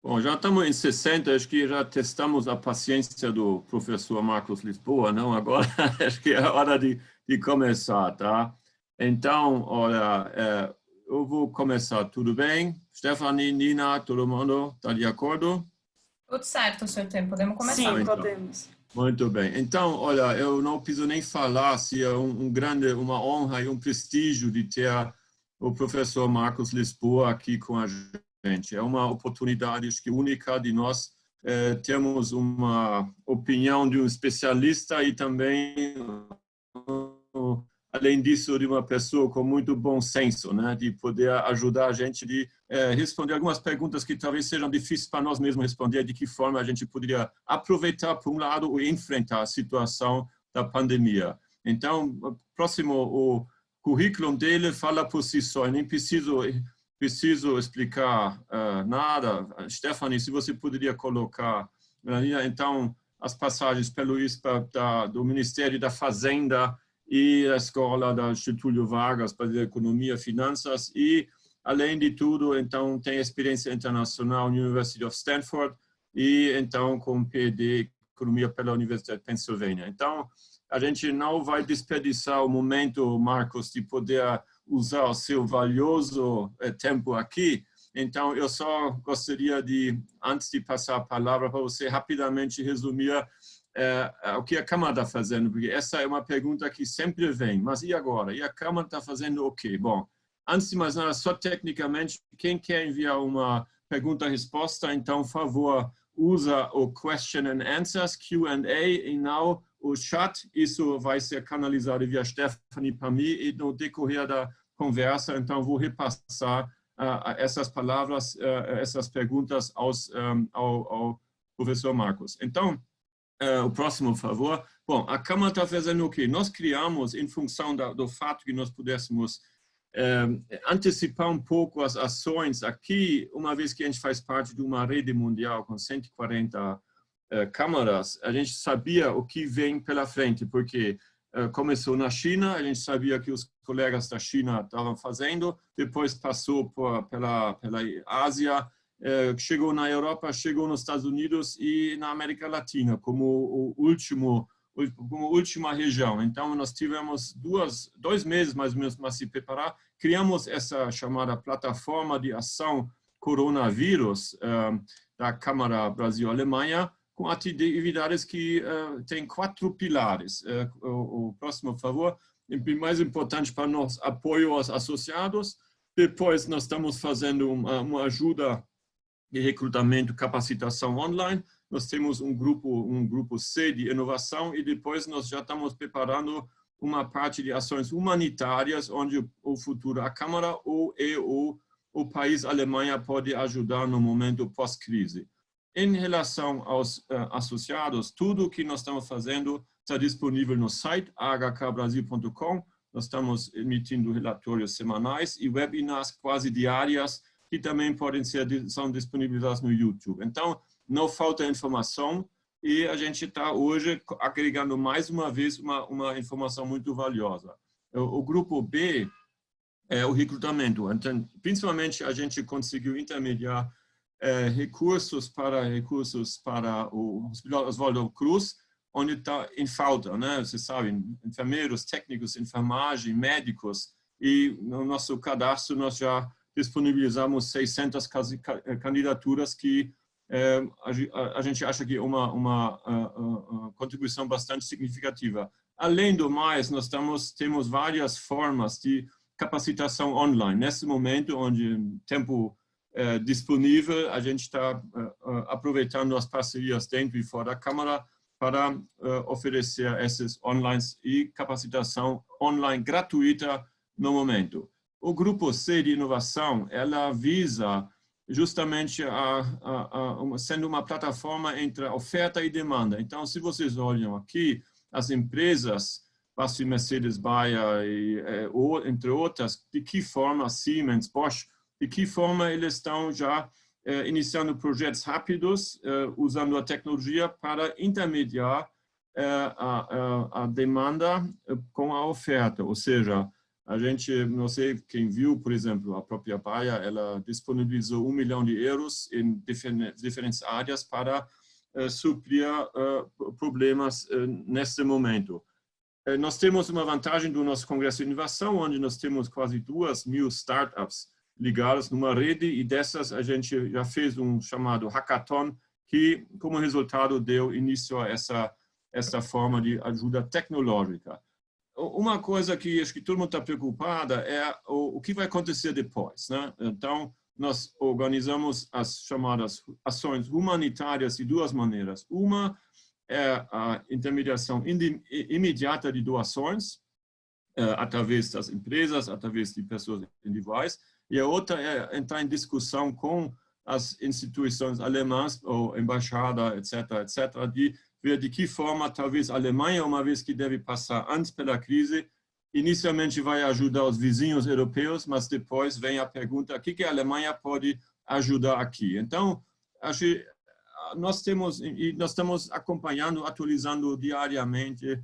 Bom, já estamos em 60, acho que já testamos a paciência do professor Marcos Lisboa, não? Agora acho que é a hora de começar, tá? Então, olha, eu vou começar, tudo bem? Stephanie, Nina, todo mundo está de acordo? Tudo certo, Sr. Tem, podemos começar. Sim, Então, podemos. muito bem. Então, olha, eu não preciso nem falar se é uma honra e um prestígio de ter o professor Marcos Lisboa aqui com a gente. É uma oportunidade, acho que única de nós termos uma opinião de um especialista e também, além disso, de uma pessoa com muito bom senso, né, de poder ajudar a gente de responder algumas perguntas que talvez sejam difíceis para nós mesmos responder, de que forma a gente poderia aproveitar, por um lado, e enfrentar a situação da pandemia. Então, próximo, o currículo dele fala por si só, eu nem preciso explicar nada. Stephanie, se você poderia colocar, então, as passagens pelo ISPA do Ministério da Fazenda e a escola da Getúlio Vargas para a Economia e Finanças e, além de tudo, então, tem experiência internacional na University of Stanford e, então, com PhD Economia pela Universidade de Pennsylvania. Então, a gente não vai desperdiçar o momento, Marcos, de poder usar o seu valioso tempo aqui. Então, eu só gostaria de, antes de passar a palavra para você, rapidamente resumir o que a Câmara está fazendo, porque essa é uma pergunta que sempre vem. Mas e agora? E a Câmara está fazendo o quê? Bom, antes de mais nada, só tecnicamente, quem quer enviar uma pergunta-resposta, então, por favor, usa o Question and Answers, Q&A, e não o chat. Isso vai ser canalizado via Stephanie para mim e no decorrer da conversa, então, vou repassar essas palavras, essas perguntas ao professor Marcos. Então, o próximo, por favor. Bom, a Câmara está fazendo o quê? Nós criamos, em função do fato que nós pudéssemos antecipar um pouco as ações aqui, uma vez que a gente faz parte de uma rede mundial com 140 câmaras, a gente sabia o que vem pela frente, porque começou na China, a gente sabia que os colegas da China estavam fazendo, depois passou pela Ásia, chegou na Europa, chegou nos Estados Unidos e na América Latina como última região. Então, nós tivemos 2 meses mais ou menos para se preparar. Criamos essa chamada plataforma de ação coronavírus da Câmara Brasil-Alemanha, com atividades que têm 4 pilares. O próximo, por favor. Mais importante para nós, apoio aos associados. Depois, nós estamos fazendo uma ajuda de recrutamento, capacitação online. Nós temos um grupo C de inovação e depois nós já estamos preparando uma parte de ações humanitárias onde o futuro, a Câmara ou o país Alemanha pode ajudar no momento pós-crise. Em relação aos associados, tudo o que nós estamos fazendo está disponível no site ahkbrasil.com. Nós estamos emitindo relatórios semanais e webinars quase diárias que também são disponibilizados no YouTube. Então, não falta informação e a gente está hoje agregando mais uma vez uma informação muito valiosa. O grupo B é o recrutamento. Então, principalmente, a gente conseguiu intermediar recursos para o Hospital Oswaldo Cruz, onde está em falta, né? Vocês sabem, enfermeiros, técnicos, enfermagem, médicos, e no nosso cadastro nós já disponibilizamos 600 candidaturas que a gente acha que é uma contribuição bastante significativa. Além do mais, nós temos várias formas de capacitação online. Nesse momento, onde tempo disponível, a gente está aproveitando as parcerias dentro e fora da Câmara para oferecer esses online e capacitação online gratuita no momento. O grupo C de inovação, ela visa justamente sendo uma plataforma entre oferta e demanda. Então, se vocês olham aqui, as empresas, Basf, Mercedes, Bayer, entre outras, de que forma Siemens, Bosch, de que forma eles estão já iniciando projetos rápidos, usando a tecnologia para intermediar a demanda com a oferta, ou seja, A gente, não sei quem viu, por exemplo, a própria Baia, ela disponibilizou €1 milhão em diferentes áreas para suprir problemas neste momento. Nós temos uma vantagem do nosso Congresso de Inovação, onde nós temos quase 2.000 startups ligadas numa rede, e dessas a gente já fez um chamado hackathon, que, como resultado, deu início a essa forma de ajuda tecnológica. Uma coisa que acho que todo mundo está preocupada é o que vai acontecer depois, né? Então, nós organizamos as chamadas ações humanitárias de duas maneiras. Uma é a intermediação imediata de doações, através das empresas, através de pessoas individuais, e a outra é entrar em discussão com as instituições alemãs, ou embaixada, etc., de ver de que forma talvez a Alemanha, uma vez que deve passar antes pela crise, inicialmente vai ajudar os vizinhos europeus, mas depois vem a pergunta: o que a Alemanha pode ajudar aqui? Então, acho que nós estamos acompanhando, atualizando diariamente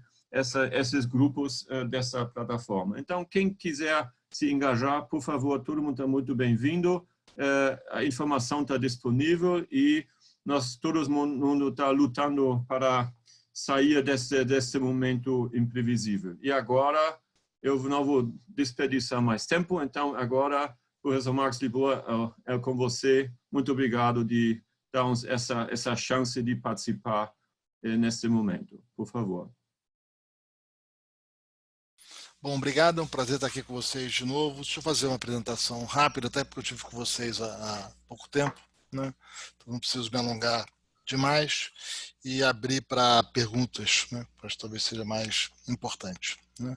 esses grupos dessa plataforma. Então, quem quiser se engajar, por favor, todo mundo está muito bem-vindo. A informação está disponível e todo mundo está lutando para sair desse momento imprevisível. E agora, eu não vou desperdiçar mais tempo, então agora, professor Marcos Lisboa, é com você. Muito obrigado de dar-nos essa chance de participar nesse momento. Por favor. Bom, obrigado, é um prazer estar aqui com vocês de novo. Deixa eu fazer uma apresentação rápida, até porque eu estive com vocês há pouco tempo, né? Então não preciso me alongar demais e abrir para perguntas, né? Para talvez seja mais importante, né?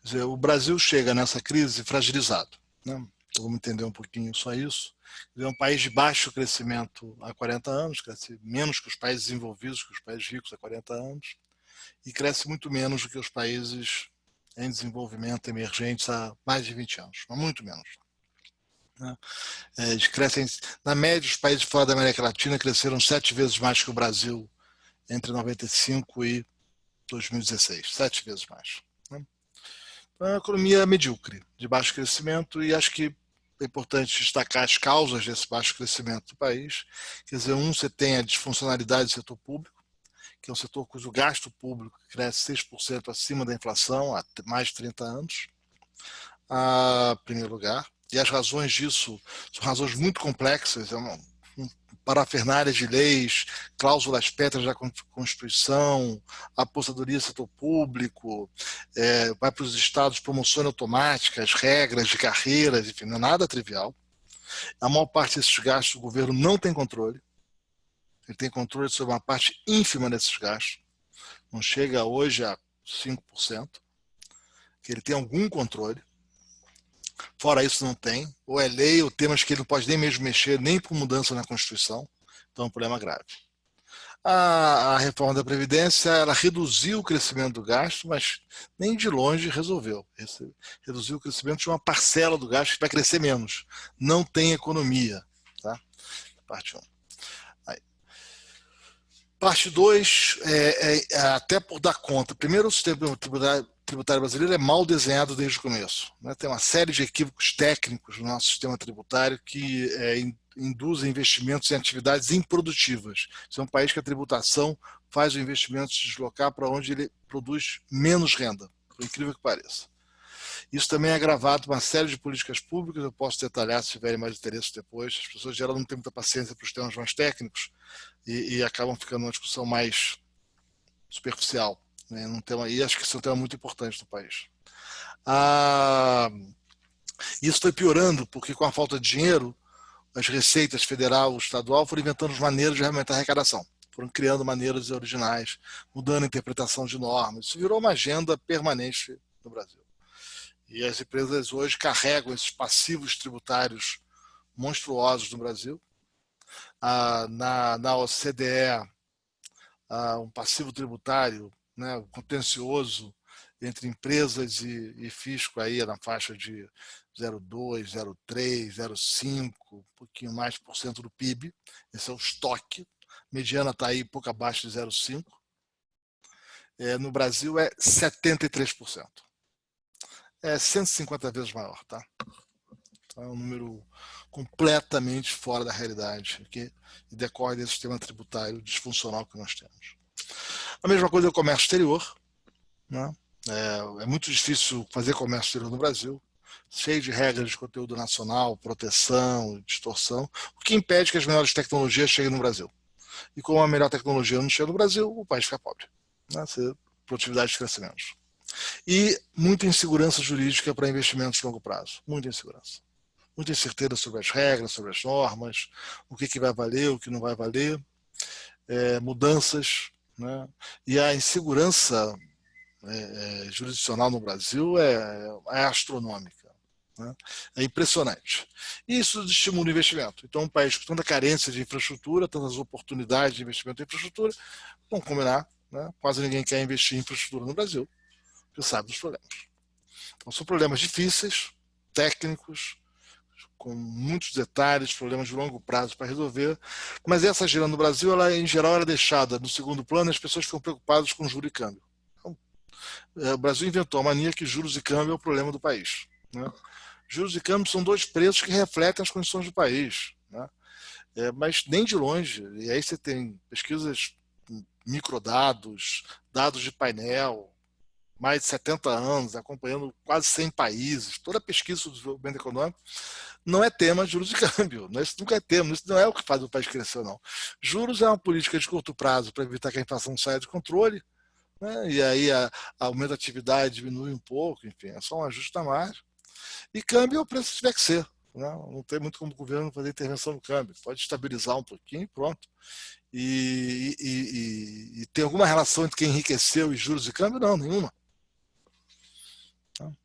Quer dizer, o Brasil chega nessa crise fragilizado, né? Então vamos entender um pouquinho só isso. É um país de baixo crescimento há 40 anos, cresce menos que os países desenvolvidos, que os países ricos há 40 anos, e cresce muito menos do que os países em desenvolvimento emergentes há mais de 20 anos, mas muito menos. Eles crescem, na média, os países fora da América Latina cresceram 7 vezes mais que o Brasil entre 95 e 2016, 7 vezes mais. Então, é uma economia medíocre, de baixo crescimento, e acho que é importante destacar as causas desse baixo crescimento do país. Quer dizer, você tem a disfuncionalidade do setor público, que é um setor cujo gasto público cresce 6% acima da inflação há mais de 30 anos, em primeiro lugar. E as razões disso são razões muito complexas, parafernália de leis, cláusulas pétreas da Constituição, aposentadoria do setor público, vai para os estados promoções automáticas, regras de carreiras, enfim, não é nada trivial. A maior parte desses gastos o governo não tem controle. Ele tem controle sobre uma parte ínfima desses gastos, não chega hoje a 5%, que ele tem algum controle. Fora isso, não tem. Ou é lei, ou temas que ele não pode nem mesmo mexer, nem por mudança na Constituição. Então é um problema grave. A reforma da Previdência, ela reduziu o crescimento do gasto, mas nem de longe resolveu. Reduziu o crescimento de uma parcela do gasto que vai crescer menos. Não tem economia. Tá? Parte 1. Parte 2, até por dar conta. Primeiro, o sistema tributário brasileiro é mal desenhado desde o começo. Né? Tem uma série de equívocos técnicos no nosso sistema tributário que induzem investimentos em atividades improdutivas. Isso é um país que a tributação faz o investimento se deslocar para onde ele produz menos renda, por incrível que pareça. Isso também é agravado por uma série de políticas públicas, eu posso detalhar se tiverem mais interesse depois. As pessoas geral não têm muita paciência para os temas mais técnicos e acabam ficando numa discussão mais superficial. Né? E acho que isso é um tema muito importante no país. Isso foi piorando, porque com a falta de dinheiro, as receitas federal e estadual foram inventando maneiras de aumentar a arrecadação. Foram criando maneiras originais, mudando a interpretação de normas. Isso virou uma agenda permanente no Brasil. E as empresas hoje carregam esses passivos tributários monstruosos no Brasil. Na OCDE, um passivo tributário, né, contencioso entre empresas e fisco aí na faixa de 0,2, 0,3, 0,5, um pouquinho mais por cento do PIB. Esse é o estoque. Mediana está aí pouco abaixo de 0,5. No Brasil é 73%. é 150 vezes maior, tá? Então, é um número completamente fora da realidade, que decorre desse sistema tributário disfuncional que nós temos. A mesma coisa é o comércio exterior, né? É muito difícil fazer comércio exterior no Brasil, cheio de regras de conteúdo nacional, proteção, distorção, o que impede que as melhores tecnologias cheguem no Brasil. E como a melhor tecnologia não chega no Brasil, o país fica pobre, né? Produtividade de crescimento. E muita insegurança jurídica para investimentos de longo prazo, muita insegurança. Muita incerteza sobre as regras, sobre as normas, o que vai valer, o que não vai valer, mudanças, né? E a insegurança jurisdicional no Brasil é astronômica, né? É impressionante. E isso estimula o investimento. Então, um país com tanta carência de infraestrutura, tantas oportunidades de investimento em infraestrutura, vamos combinar, né? Quase ninguém quer investir em infraestrutura no Brasil, porque sabe dos problemas. Então, são problemas difíceis, técnicos, com muitos detalhes, problemas de longo prazo para resolver, mas essa agenda no Brasil, ela em geral era deixada no segundo plano e as pessoas ficam preocupadas com juros e câmbio. Então, o Brasil inventou a mania que juros e câmbio é o problema do país, né? Juros e câmbio são dois preços que refletem as condições do país, né? Mas nem de longe. E aí você tem pesquisas, microdados, dados de painel, mais de 70 anos, acompanhando quase 100 países, toda a pesquisa sobre desenvolvimento econômico, não é tema de juros de câmbio. Isso nunca é tema, isso não é o que faz o país crescer, não. Juros é uma política de curto prazo para evitar que a inflação saia de controle, né? E aí aumenta a atividade, diminui um pouco, enfim, é só um ajuste na margem. E câmbio é o preço que tiver que ser. Não tem muito como o governo fazer intervenção no câmbio. Pode estabilizar um pouquinho e pronto. E tem alguma relação entre quem enriqueceu e juros e câmbio? Não, nenhuma.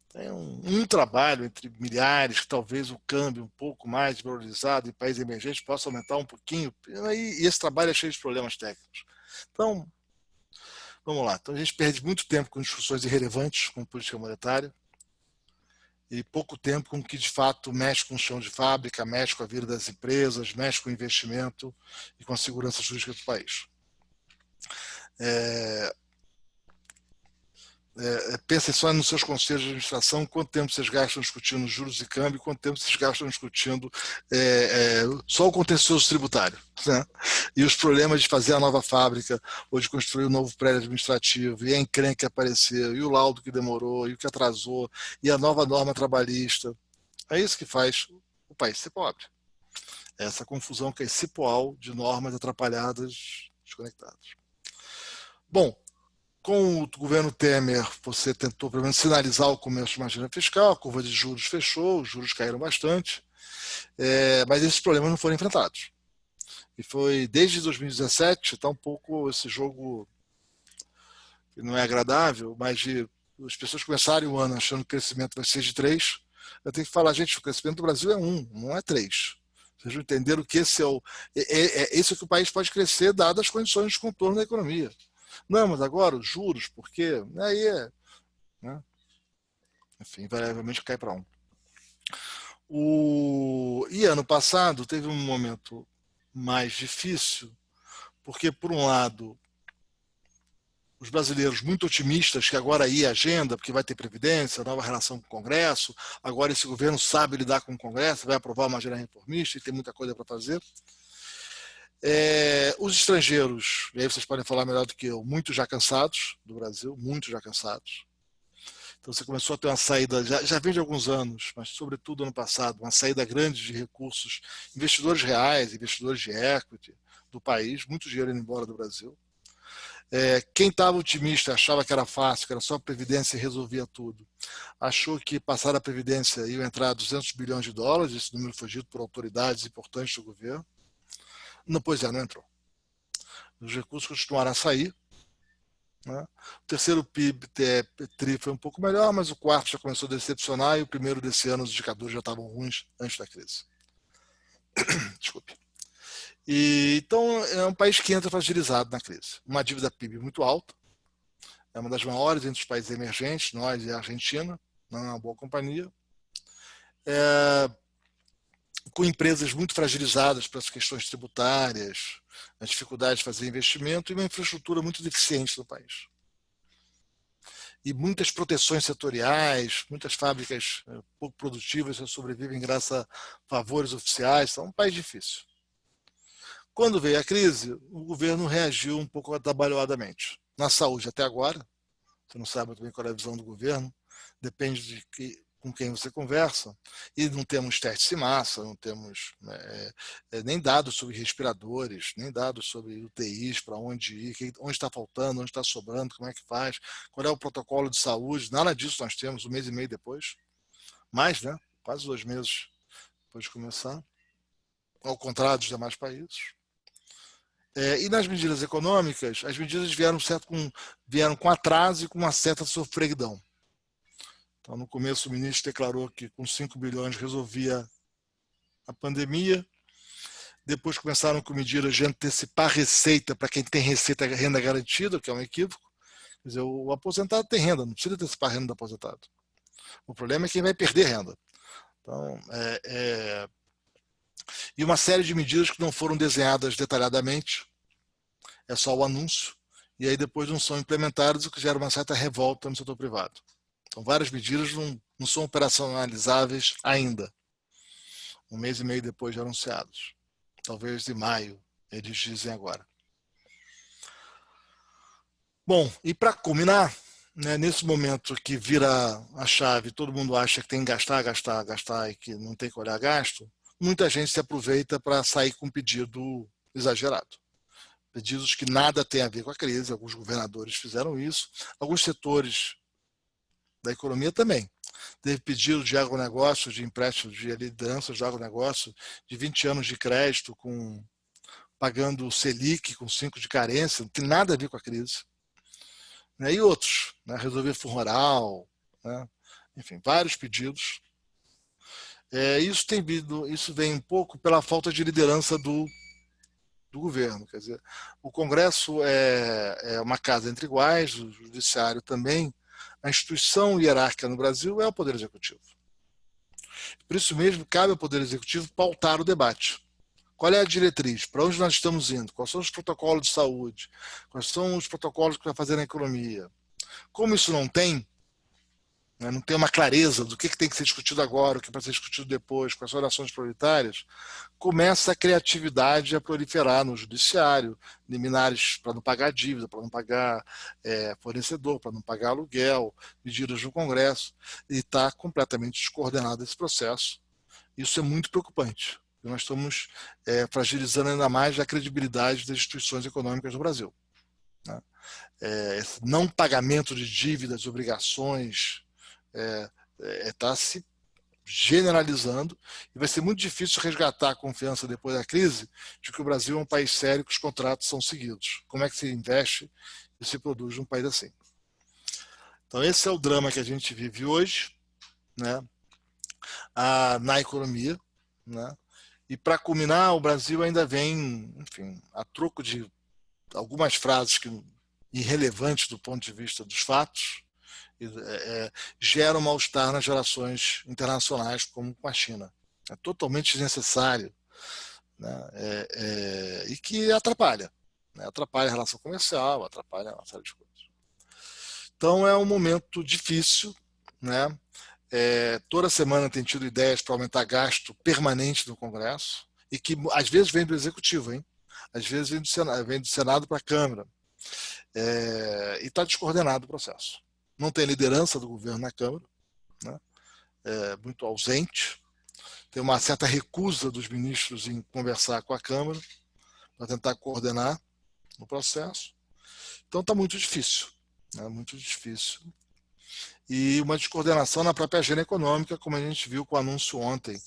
Tem um trabalho entre milhares, que talvez o câmbio um pouco mais valorizado em países emergentes possa aumentar um pouquinho, e esse trabalho é cheio de problemas técnicos. Então, vamos lá. Então, a gente perde muito tempo com discussões irrelevantes com política monetária e pouco tempo com o que de fato mexe com o chão de fábrica, mexe com a vida das empresas, mexe com o investimento e com a segurança jurídica do país. Pensem só nos seus conselhos de administração, quanto tempo vocês gastam discutindo juros e câmbio, quanto tempo vocês gastam discutindo só o contencioso tributário, né? E os problemas de fazer a nova fábrica ou de construir um novo prédio administrativo, e a encrenca que apareceu, e o laudo que demorou, e o que atrasou, e a nova norma trabalhista. É isso que faz o país ser pobre. Essa confusão que é cipoal de normas atrapalhadas, desconectadas. Bom, com o governo Temer, você tentou pelo menos sinalizar o começo de uma agenda fiscal, a curva de juros fechou, os juros caíram bastante, mas esses problemas não foram enfrentados. E foi desde 2017, está um pouco esse jogo que não é agradável, mas as pessoas começarem o ano achando que o crescimento vai ser de 3, eu tenho que falar, gente, o crescimento do Brasil é 1, não é 3. Vocês entenderam que esse é que o país pode crescer, dadas as condições de contorno da economia. Não, mas agora os juros, porque aí né? Enfim, invariavelmente cai para 1. E ano passado teve um momento mais difícil, porque, por um lado, os brasileiros muito otimistas que agora ia a agenda, porque vai ter previdência, nova relação com o Congresso, agora esse governo sabe lidar com o Congresso, vai aprovar uma agenda reformista e tem muita coisa para fazer. Os estrangeiros, e aí vocês podem falar melhor do que eu, muito já cansados do Brasil, muito já cansados. Então você começou a ter uma saída, já vem de alguns anos, mas sobretudo ano passado, uma saída grande de recursos, investidores reais, investidores de equity do país, muito dinheiro indo embora do Brasil. Quem estava otimista, achava que era fácil, que era só a Previdência e resolvia tudo, achou que passar a Previdência ia entrar 200 bilhões de dólares, esse número foi dito por autoridades importantes do governo. Não, pois não entrou. Os recursos continuaram a sair, né? O terceiro PIB TRI foi um pouco melhor, mas o quarto já começou a decepcionar e o primeiro desse ano os indicadores já estavam ruins antes da crise. Desculpe. Então é um país que entra fragilizado na crise. Uma dívida PIB muito alta, é uma das maiores entre os países emergentes, nós e a Argentina, não é uma boa companhia. Com empresas muito fragilizadas pelas questões tributárias, a dificuldade de fazer investimento e uma infraestrutura muito deficiente no país. e muitas proteções setoriais, muitas fábricas pouco produtivas só sobrevivem graças a favores oficiais. Então, é um país difícil. Quando veio a crise, o governo reagiu um pouco atabalhoadamente. Na saúde, até agora, você não sabe muito bem qual é a visão do governo, depende de com quem você conversa, e não temos testes em massa, não temos nem dados sobre respiradores, nem dados sobre UTIs, para onde ir, onde está faltando, onde está sobrando, como é que faz, qual é o protocolo de saúde, nada disso nós temos, 1 mês e meio depois, mais, né? Quase 2 meses depois de começar, ao contrário dos demais países. E nas medidas econômicas, as medidas vieram com atraso e com uma certa sofreguidão. Então, no começo, o ministro declarou que com 5 bilhões resolvia a pandemia. Depois começaram com medidas de antecipar receita para quem tem renda garantida, que é um equívoco. Quer dizer, o aposentado tem renda, não precisa antecipar a renda do aposentado. O problema é quem vai perder renda. Então, e uma série de medidas que não foram desenhadas detalhadamente, é só o anúncio, e aí depois não são implementadas, o que gera uma certa revolta no setor privado. Então, várias medidas não são operacionalizáveis ainda, 1 mês e meio depois de anunciados. Talvez em maio, eles dizem agora. Bom, e para culminar, né, nesse momento que vira a chave, todo mundo acha que tem que gastar e que não tem que olhar gasto, muita gente se aproveita para sair com pedido exagerado. Pedidos que nada tem a ver com a crise, alguns governadores fizeram isso, alguns setores da economia também. Teve pedido de agronegócio, de empréstimo de lideranças de agronegócio, de 20 anos de crédito, pagando o Selic com 5 de carência, não tem nada a ver com a crise. E outros, né, resolver fundo rural, né, enfim, vários pedidos. Isso vem um pouco pela falta de liderança do governo. Quer dizer, o Congresso é uma casa entre iguais, o Judiciário também. A instituição hierárquica no Brasil é o Poder Executivo. Por isso mesmo, cabe ao Poder Executivo pautar o debate. Qual é a diretriz? Para onde nós estamos indo? Quais são os protocolos de saúde? Quais são os protocolos que vai fazer na economia? Como isso não tem uma clareza do que tem que ser discutido agora, o que vai ser discutido depois, quais são as ações prioritárias, começa a criatividade a proliferar no judiciário, liminares para não pagar dívida, para não pagar fornecedor, para não pagar aluguel, medidas no Congresso, e está completamente descoordenado esse processo. Isso é muito preocupante. Nós estamos fragilizando ainda mais a credibilidade das instituições econômicas do Brasil. Né? Esse não pagamento de dívidas, obrigações, está se generalizando e vai ser muito difícil resgatar a confiança depois da crise de que o Brasil é um país sério, que os contratos são seguidos. Como é que se investe e se produz num país assim? Então esse é o drama que a gente vive hoje, né, na economia, né? E para culminar, o Brasil ainda vem, enfim, a troco de algumas frases irrelevantes do ponto de vista dos fatos, gera um mal-estar nas relações internacionais, como com a China. É totalmente desnecessário, né? E que atrapalha. Né? Atrapalha a relação comercial, atrapalha uma série de coisas. Então é um momento difícil, né? Toda semana tem tido ideias para aumentar gasto permanente no Congresso, e que às vezes vem do Executivo, hein? Às vezes vem do Senado para a Câmara. E está descoordenado o processo. Não tem liderança do governo na Câmara, né? Muito ausente. Tem uma certa recusa dos ministros em conversar com a Câmara para tentar coordenar o processo. Então está muito difícil, né? Muito difícil. E uma descoordenação na própria agenda econômica, como a gente viu com o anúncio ontem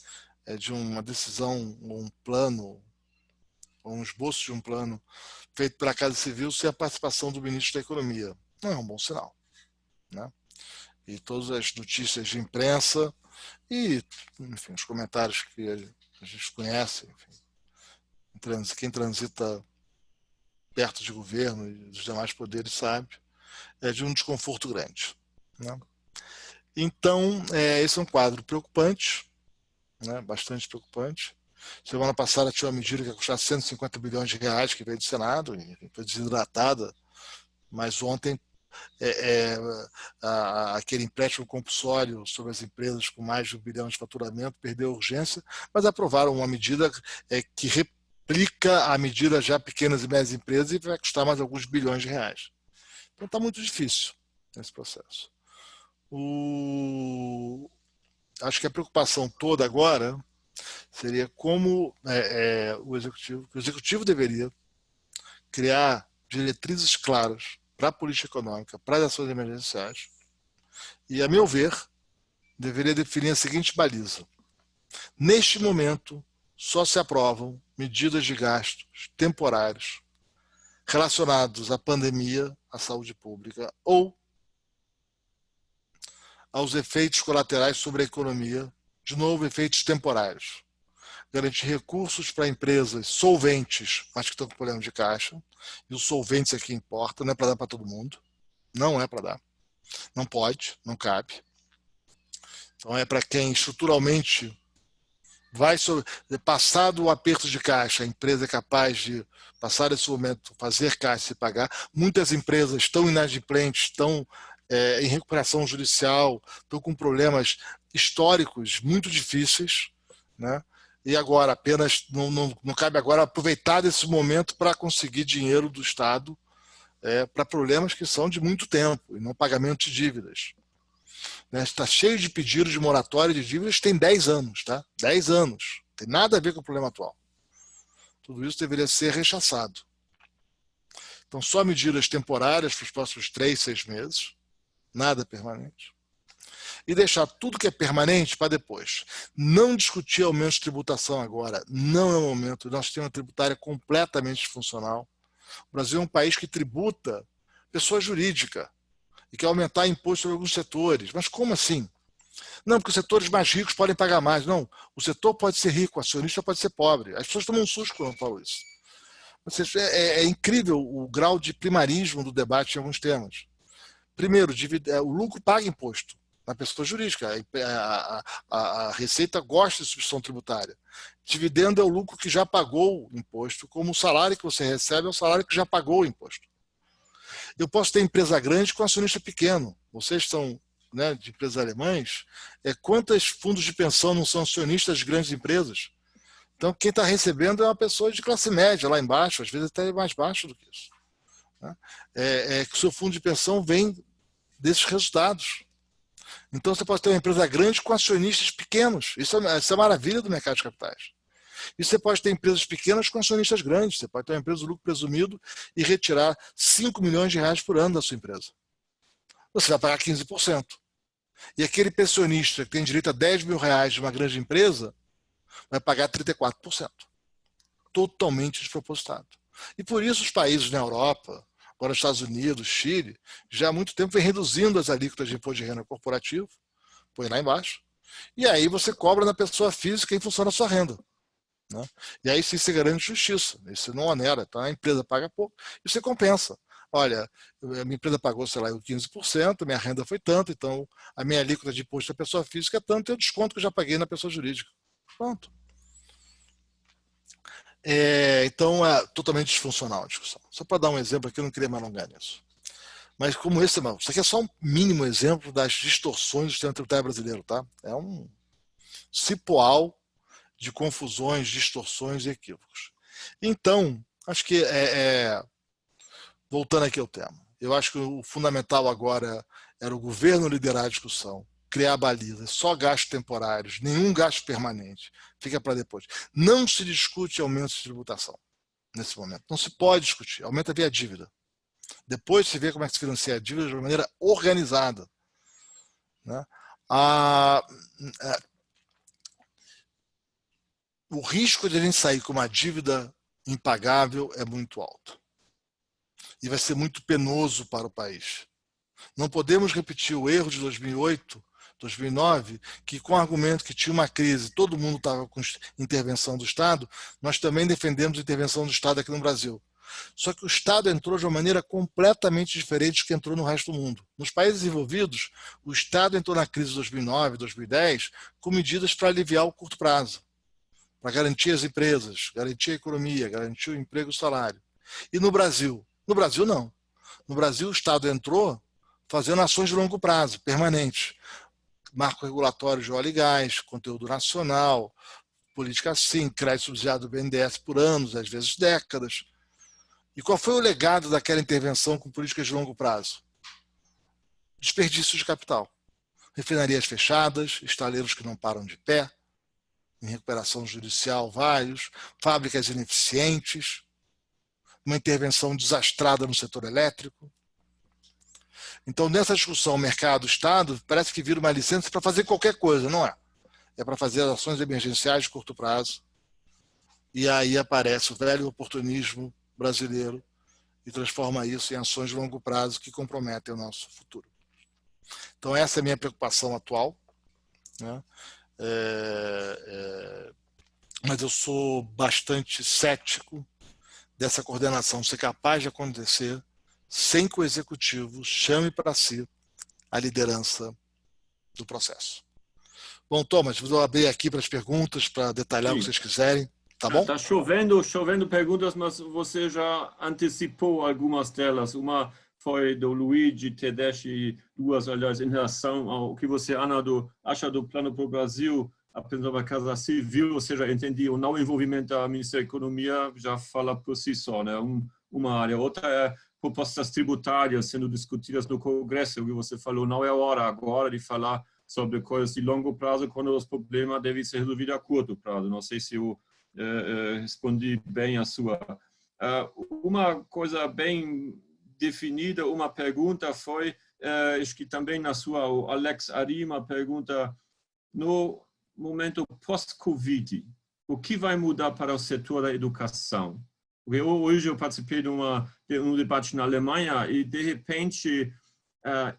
de uma decisão, um plano, um esboço de um plano feito pela Casa Civil sem a participação do ministro da Economia. Não é um bom sinal. Né? E todas as notícias de imprensa e, enfim, os comentários que a gente conhece, enfim, quem transita perto de governo e dos demais poderes sabe, é de um desconforto grande. Né? Então, esse é um quadro preocupante, né? Bastante preocupante. Semana passada tinha uma medida que ia custar 150 bilhões de reais que veio do Senado, e foi desidratada, mas ontem aquele empréstimo compulsório sobre as empresas com mais de 1 bilhão de faturamento, perdeu a urgência, mas aprovaram uma medida que replica a medida já pequenas e médias empresas e vai custar mais alguns bilhões de reais. Então está muito difícil esse processo. Acho que a preocupação toda agora seria como o executivo deveria criar diretrizes claras para a política econômica, para as ações emergenciais e, a meu ver, deveria definir a seguinte baliza. Neste momento, só se aprovam medidas de gastos temporários relacionados à pandemia, à saúde pública ou aos efeitos colaterais sobre a economia, de novo, efeitos temporários. Garantir recursos para empresas solventes, mas que estão com problema de caixa, e os solventes aqui importa, não é para dar para todo mundo, não é para dar, não pode, não cabe. Então é para quem estruturalmente vai, passado o aperto de caixa, a empresa é capaz de passar esse momento, fazer caixa e pagar. Muitas empresas estão inadimplentes, estão em recuperação judicial, estão com problemas históricos muito difíceis, né? E agora apenas não cabe agora aproveitar desse momento para conseguir dinheiro do Estado para problemas que são de muito tempo e não pagamento de dívidas. Está cheio de pedidos de moratória de dívidas, tem 10 anos, tá? 10 anos. Não tem nada a ver com o problema atual. Tudo isso deveria ser rechaçado. Então, só medidas temporárias para os próximos 3, 6 meses, nada permanente. E deixar tudo que é permanente para depois. Não discutir aumento de tributação agora, não é o momento. Nós temos uma tributária completamente disfuncional. O Brasil é um país que tributa pessoa jurídica e quer aumentar imposto sobre alguns setores. Mas como assim? Não, porque os setores mais ricos podem pagar mais. Não, o setor pode ser rico, o acionista pode ser pobre. As pessoas tomam um susto quando eu falo isso. É incrível o grau de primarismo do debate em alguns temas. Primeiro, o lucro paga imposto na pessoa jurídica. A Receita gosta de substituição tributária. Dividendo é o lucro que já pagou o imposto, como o salário que você recebe é o salário que já pagou o imposto. Eu posso ter empresa grande com acionista pequeno. Vocês são, né, de empresas alemães. Quantos fundos de pensão não são acionistas de grandes empresas? Então, quem está recebendo é uma pessoa de classe média lá embaixo, às vezes até mais baixo do que isso. Que o seu fundo de pensão vem desses resultados. Então, você pode ter uma empresa grande com acionistas pequenos. Isso é a maravilha do mercado de capitais. E você pode ter empresas pequenas com acionistas grandes. Você pode ter uma empresa de lucro presumido e retirar 5 milhões de reais por ano da sua empresa. Você vai pagar 15%. E aquele pensionista que tem direito a 10 mil reais de uma grande empresa vai pagar 34%. Totalmente despropositado. E por isso os países na Europa, agora os Estados Unidos, Chile, já há muito tempo vem reduzindo as alíquotas de imposto de renda corporativo, põe lá embaixo, e aí você cobra na pessoa física em função da sua renda. Né? E aí sim você garante justiça, isso não onera, tá? A empresa paga pouco e você compensa. Olha, a minha empresa pagou, sei lá, 15%, a minha renda foi tanto, então a minha alíquota de imposto da pessoa física é tanto, e o desconto que eu já paguei na pessoa jurídica. Pronto. Então é totalmente disfuncional a discussão. Só para dar um exemplo aqui, eu não queria me alongar nisso. Mas como esse, isso aqui é só um mínimo exemplo das distorções do sistema tributário brasileiro, tá? É um cipoal de confusões, distorções e equívocos. Então, acho que, voltando aqui ao tema, eu acho que o fundamental agora era o governo liderar a discussão, criar balizas, só gastos temporários, nenhum gasto permanente, fica para depois. Não se discute aumento de tributação nesse momento, não se pode discutir, aumenta via dívida. Depois se vê como é que se financia a dívida de uma maneira organizada. Né? O risco de a gente sair com uma dívida impagável é muito alto. E vai ser muito penoso para o país. Não podemos repetir o erro de 2008, 2009, que com o argumento que tinha uma crise, todo mundo estava com intervenção do Estado, nós também defendemos a intervenção do Estado aqui no Brasil. Só que o Estado entrou de uma maneira completamente diferente do que entrou no resto do mundo. Nos países desenvolvidos, o Estado entrou na crise de 2009, 2010, com medidas para aliviar o curto prazo, para garantir as empresas, garantir a economia, garantir o emprego e o salário. E no Brasil? No Brasil, não. No Brasil, o Estado entrou fazendo ações de longo prazo, permanentes. Marco regulatório de óleo e gás, conteúdo nacional, política assim, crédito subsidiado do BNDES por anos, às vezes décadas. E qual foi o legado daquela intervenção com políticas de longo prazo? Desperdício de capital. Refinarias fechadas, estaleiros que não param de pé, em recuperação judicial vários, fábricas ineficientes, uma intervenção desastrada no setor elétrico. Então, nessa discussão mercado-estado, parece que vira uma licença para fazer qualquer coisa, não é? É para fazer ações emergenciais de curto prazo. E aí aparece o velho oportunismo brasileiro e transforma isso em ações de longo prazo que comprometem o nosso futuro. Então, essa é a minha preocupação atual, né? Mas eu sou bastante cético dessa coordenação ser capaz de acontecer sem que o executivo chame para si a liderança do processo. Bom, Thomas, vou abrir aqui para as perguntas, para detalhar o que vocês quiserem, tá bom? Está chovendo perguntas, mas você já antecipou algumas delas. Uma foi do Luigi Tedeschi, duas, aliás, em relação ao que você acha do plano para o Brasil, apenas uma casa civil, ou seja, entendi, o não envolvimento da Ministra da Economia já fala por si só, né? Uma área. Outra é propostas tributárias sendo discutidas no Congresso, o que você falou, não é hora agora de falar sobre coisas de longo prazo, quando os problemas devem ser resolvidos a curto prazo. Não sei se eu respondi bem a sua. Uma coisa bem definida, uma pergunta foi, acho que também na sua, o Alex Arima pergunta, no momento pós-Covid, o que vai mudar para o setor da educação? Porque hoje eu participei de um debate na Alemanha e, de repente,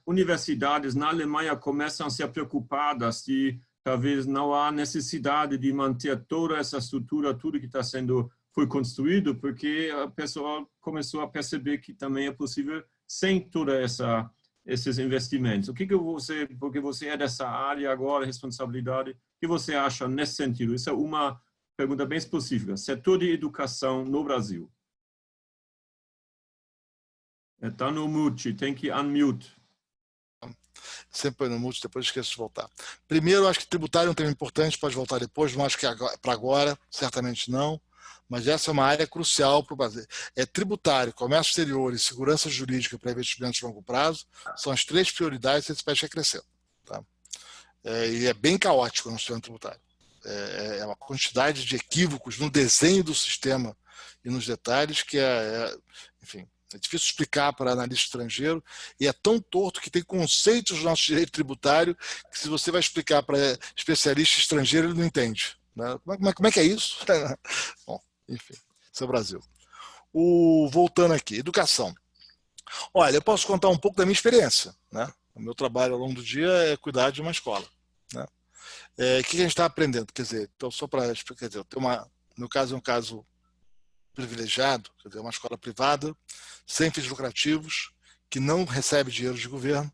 universidades na Alemanha começam a ser preocupadas de talvez não há necessidade de manter toda essa estrutura, tudo que foi construído, porque a pessoa começou a perceber que também é possível sem toda esses investimentos. Porque você é dessa área agora, responsabilidade, o que você acha nesse sentido? Isso é uma pergunta bem específica. Setor de educação no Brasil. Está no mute, tem que unmute. Sempre põe no mute, depois esqueço de voltar. Primeiro, eu acho que tributário é um tema importante, pode voltar depois, não acho que é para agora, certamente não, mas essa é uma área crucial para o Brasil. Tributário, comércio exterior e segurança jurídica para investimentos de longo prazo são as três prioridades que esse país quer crescer. Tá? E é bem caótico o nosso sistema tributário. É uma quantidade de equívocos no desenho do sistema e nos detalhes que enfim, é difícil explicar para analista estrangeiro e é tão torto que tem conceitos do nosso direito tributário que se você vai explicar para especialista estrangeiro, ele não entende. Né? Como é que é isso? Bom, enfim, esse é o Brasil. Voltando aqui, educação. Olha, eu posso contar um pouco da minha experiência. Né? O meu trabalho ao longo do dia é cuidar de uma escola. Né? O que a gente está aprendendo? Quer dizer, então, só para explicar, no meu caso é um caso privilegiado, quer dizer, uma escola privada, sem fins lucrativos, que não recebe dinheiro de governo,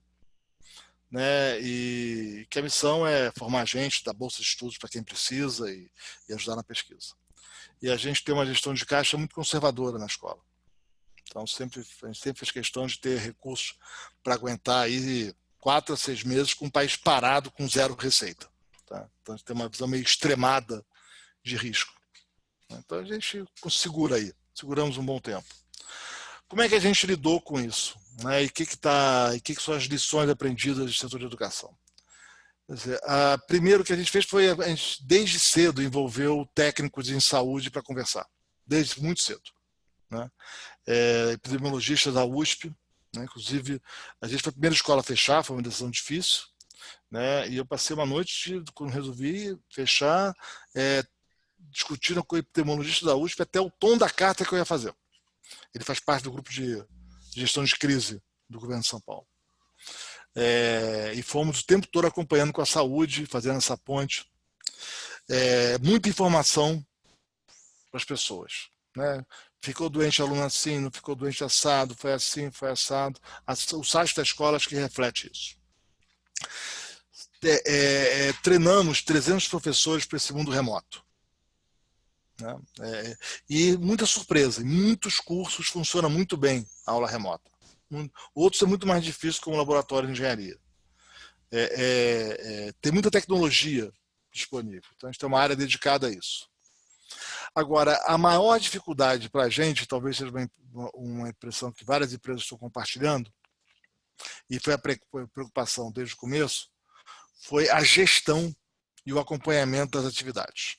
né, e que a missão é formar gente, dar bolsa de estudos para quem precisa e ajudar na pesquisa. E a gente tem uma gestão de caixa muito conservadora na escola. Então, a gente sempre fez questão de ter recursos para aguentar aí 4 a 6 meses com um país parado com zero receita. Tá? Então, a gente tem uma visão meio extremada de risco. Então, a gente seguramos um bom tempo. Como é que a gente lidou com isso? Né? E o que são as lições aprendidas do setor de educação? Quer dizer, primeiro que a gente fez foi, a gente desde cedo envolveu técnicos em saúde para conversar, desde muito cedo. Né? Epidemiologistas da USP, né? Inclusive, a gente foi a primeira escola a fechar, foi uma decisão difícil, né? E eu passei uma noite, quando resolvi fechar, discutindo com o epidemiologista da USP até o tom da carta que eu ia fazer. Ele faz parte do grupo de gestão de crise do governo de São Paulo. E fomos o tempo todo acompanhando com a saúde, fazendo essa ponte. Muita informação para as pessoas. Né? Ficou doente aluno assim, não ficou doente assado, foi assim, foi assado. O site da escola acho que reflete isso. Treinamos 300 professores para esse mundo remoto. Né? E muita surpresa, em muitos cursos funciona muito bem a aula remota. Outros é muito mais difícil, como o laboratório de engenharia. Tem muita tecnologia disponível. Então, a gente tem uma área dedicada a isso. Agora, a maior dificuldade para a gente, talvez seja uma impressão que várias empresas estão compartilhando, e foi a preocupação desde o começo, foi a gestão e o acompanhamento das atividades.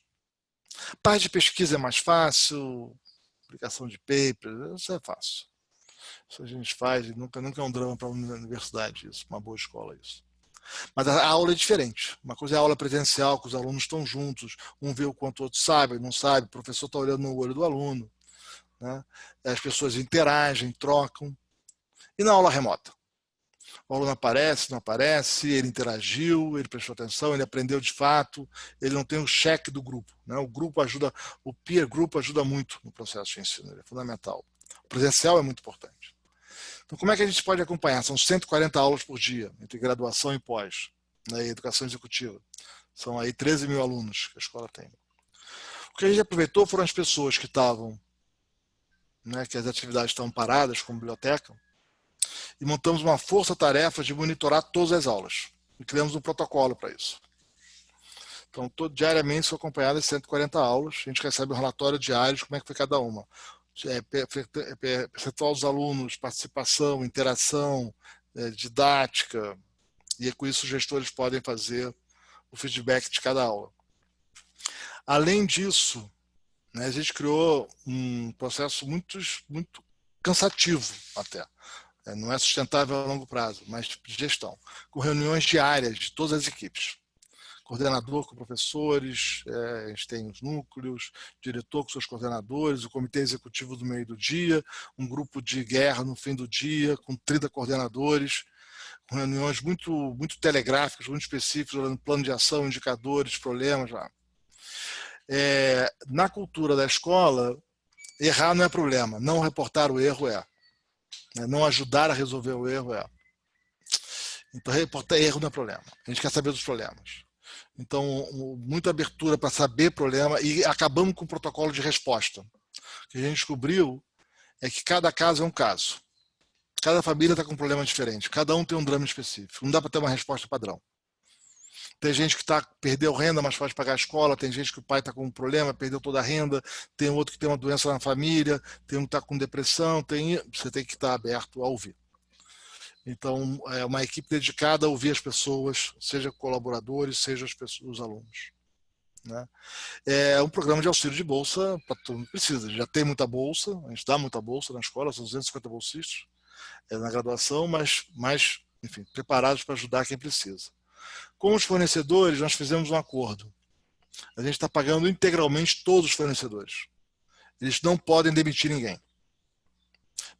Parte de pesquisa é mais fácil, publicação de papers, isso é fácil. Isso a gente faz, nunca é um drama para uma universidade, isso, uma boa escola, isso. Mas a aula é diferente. Uma coisa é a aula presencial, que os alunos estão juntos, um vê o quanto o outro sabe, não sabe, o professor está olhando no olho do aluno, né? As pessoas interagem, trocam. E na aula remota? O aluno aparece, não aparece, ele interagiu, ele prestou atenção, ele aprendeu de fato, ele não tem o cheque do grupo, né? O grupo ajuda, o peer group ajuda muito no processo de ensino, ele é fundamental. O presencial é muito importante. Então, como é que a gente pode acompanhar? São 140 aulas por dia, entre graduação e pós, na educação executiva. São aí 13 mil alunos que a escola tem. O que a gente aproveitou foram as pessoas que estavam, né, que as atividades estavam paradas, como biblioteca, e montamos uma força-tarefa de monitorar todas as aulas. E criamos um protocolo para isso. Então, diariamente são acompanhadas 140 aulas, a gente recebe um relatório diário de como é que foi cada uma. Percentual dos alunos, participação, interação, didática, e com isso os gestores podem fazer o feedback de cada aula. Além disso, né, a gente criou um processo muito cansativo até. Não é sustentável a longo prazo, mas de gestão, com reuniões diárias de todas as equipes. Coordenador com professores, a gente tem os núcleos, diretor com seus coordenadores, o comitê executivo do meio do dia, um grupo de guerra no fim do dia, com 30 coordenadores, com reuniões muito telegráficas, muito específicas, olhando plano de ação, indicadores, problemas. Lá. Na cultura da escola, errar não é problema, não reportar o erro é. Não ajudar a resolver o erro é. Então, reportar erro não é problema. A gente quer saber dos problemas. Então, muita abertura para saber problema e acabamos com o protocolo de resposta. O que a gente descobriu é que cada caso é um caso. Cada família está com um problema diferente. Cada um tem um drama específico. Não dá para ter uma resposta padrão. Tem gente que perdeu renda, mas pode pagar a escola. Tem gente que o pai está com um problema, perdeu toda a renda. Tem outro que tem uma doença na família. Tem um que está com depressão. Você tem que estar aberto a ouvir. Então, é uma equipe dedicada a ouvir as pessoas, seja colaboradores, seja os alunos. Né? É um programa de auxílio de bolsa para todo mundo que precisa. Já tem muita bolsa, a gente dá muita bolsa na escola, são 250 bolsistas na graduação, mas enfim, preparados para ajudar quem precisa. Com os fornecedores, nós fizemos um acordo. A gente está pagando integralmente todos os fornecedores. Eles não podem demitir ninguém.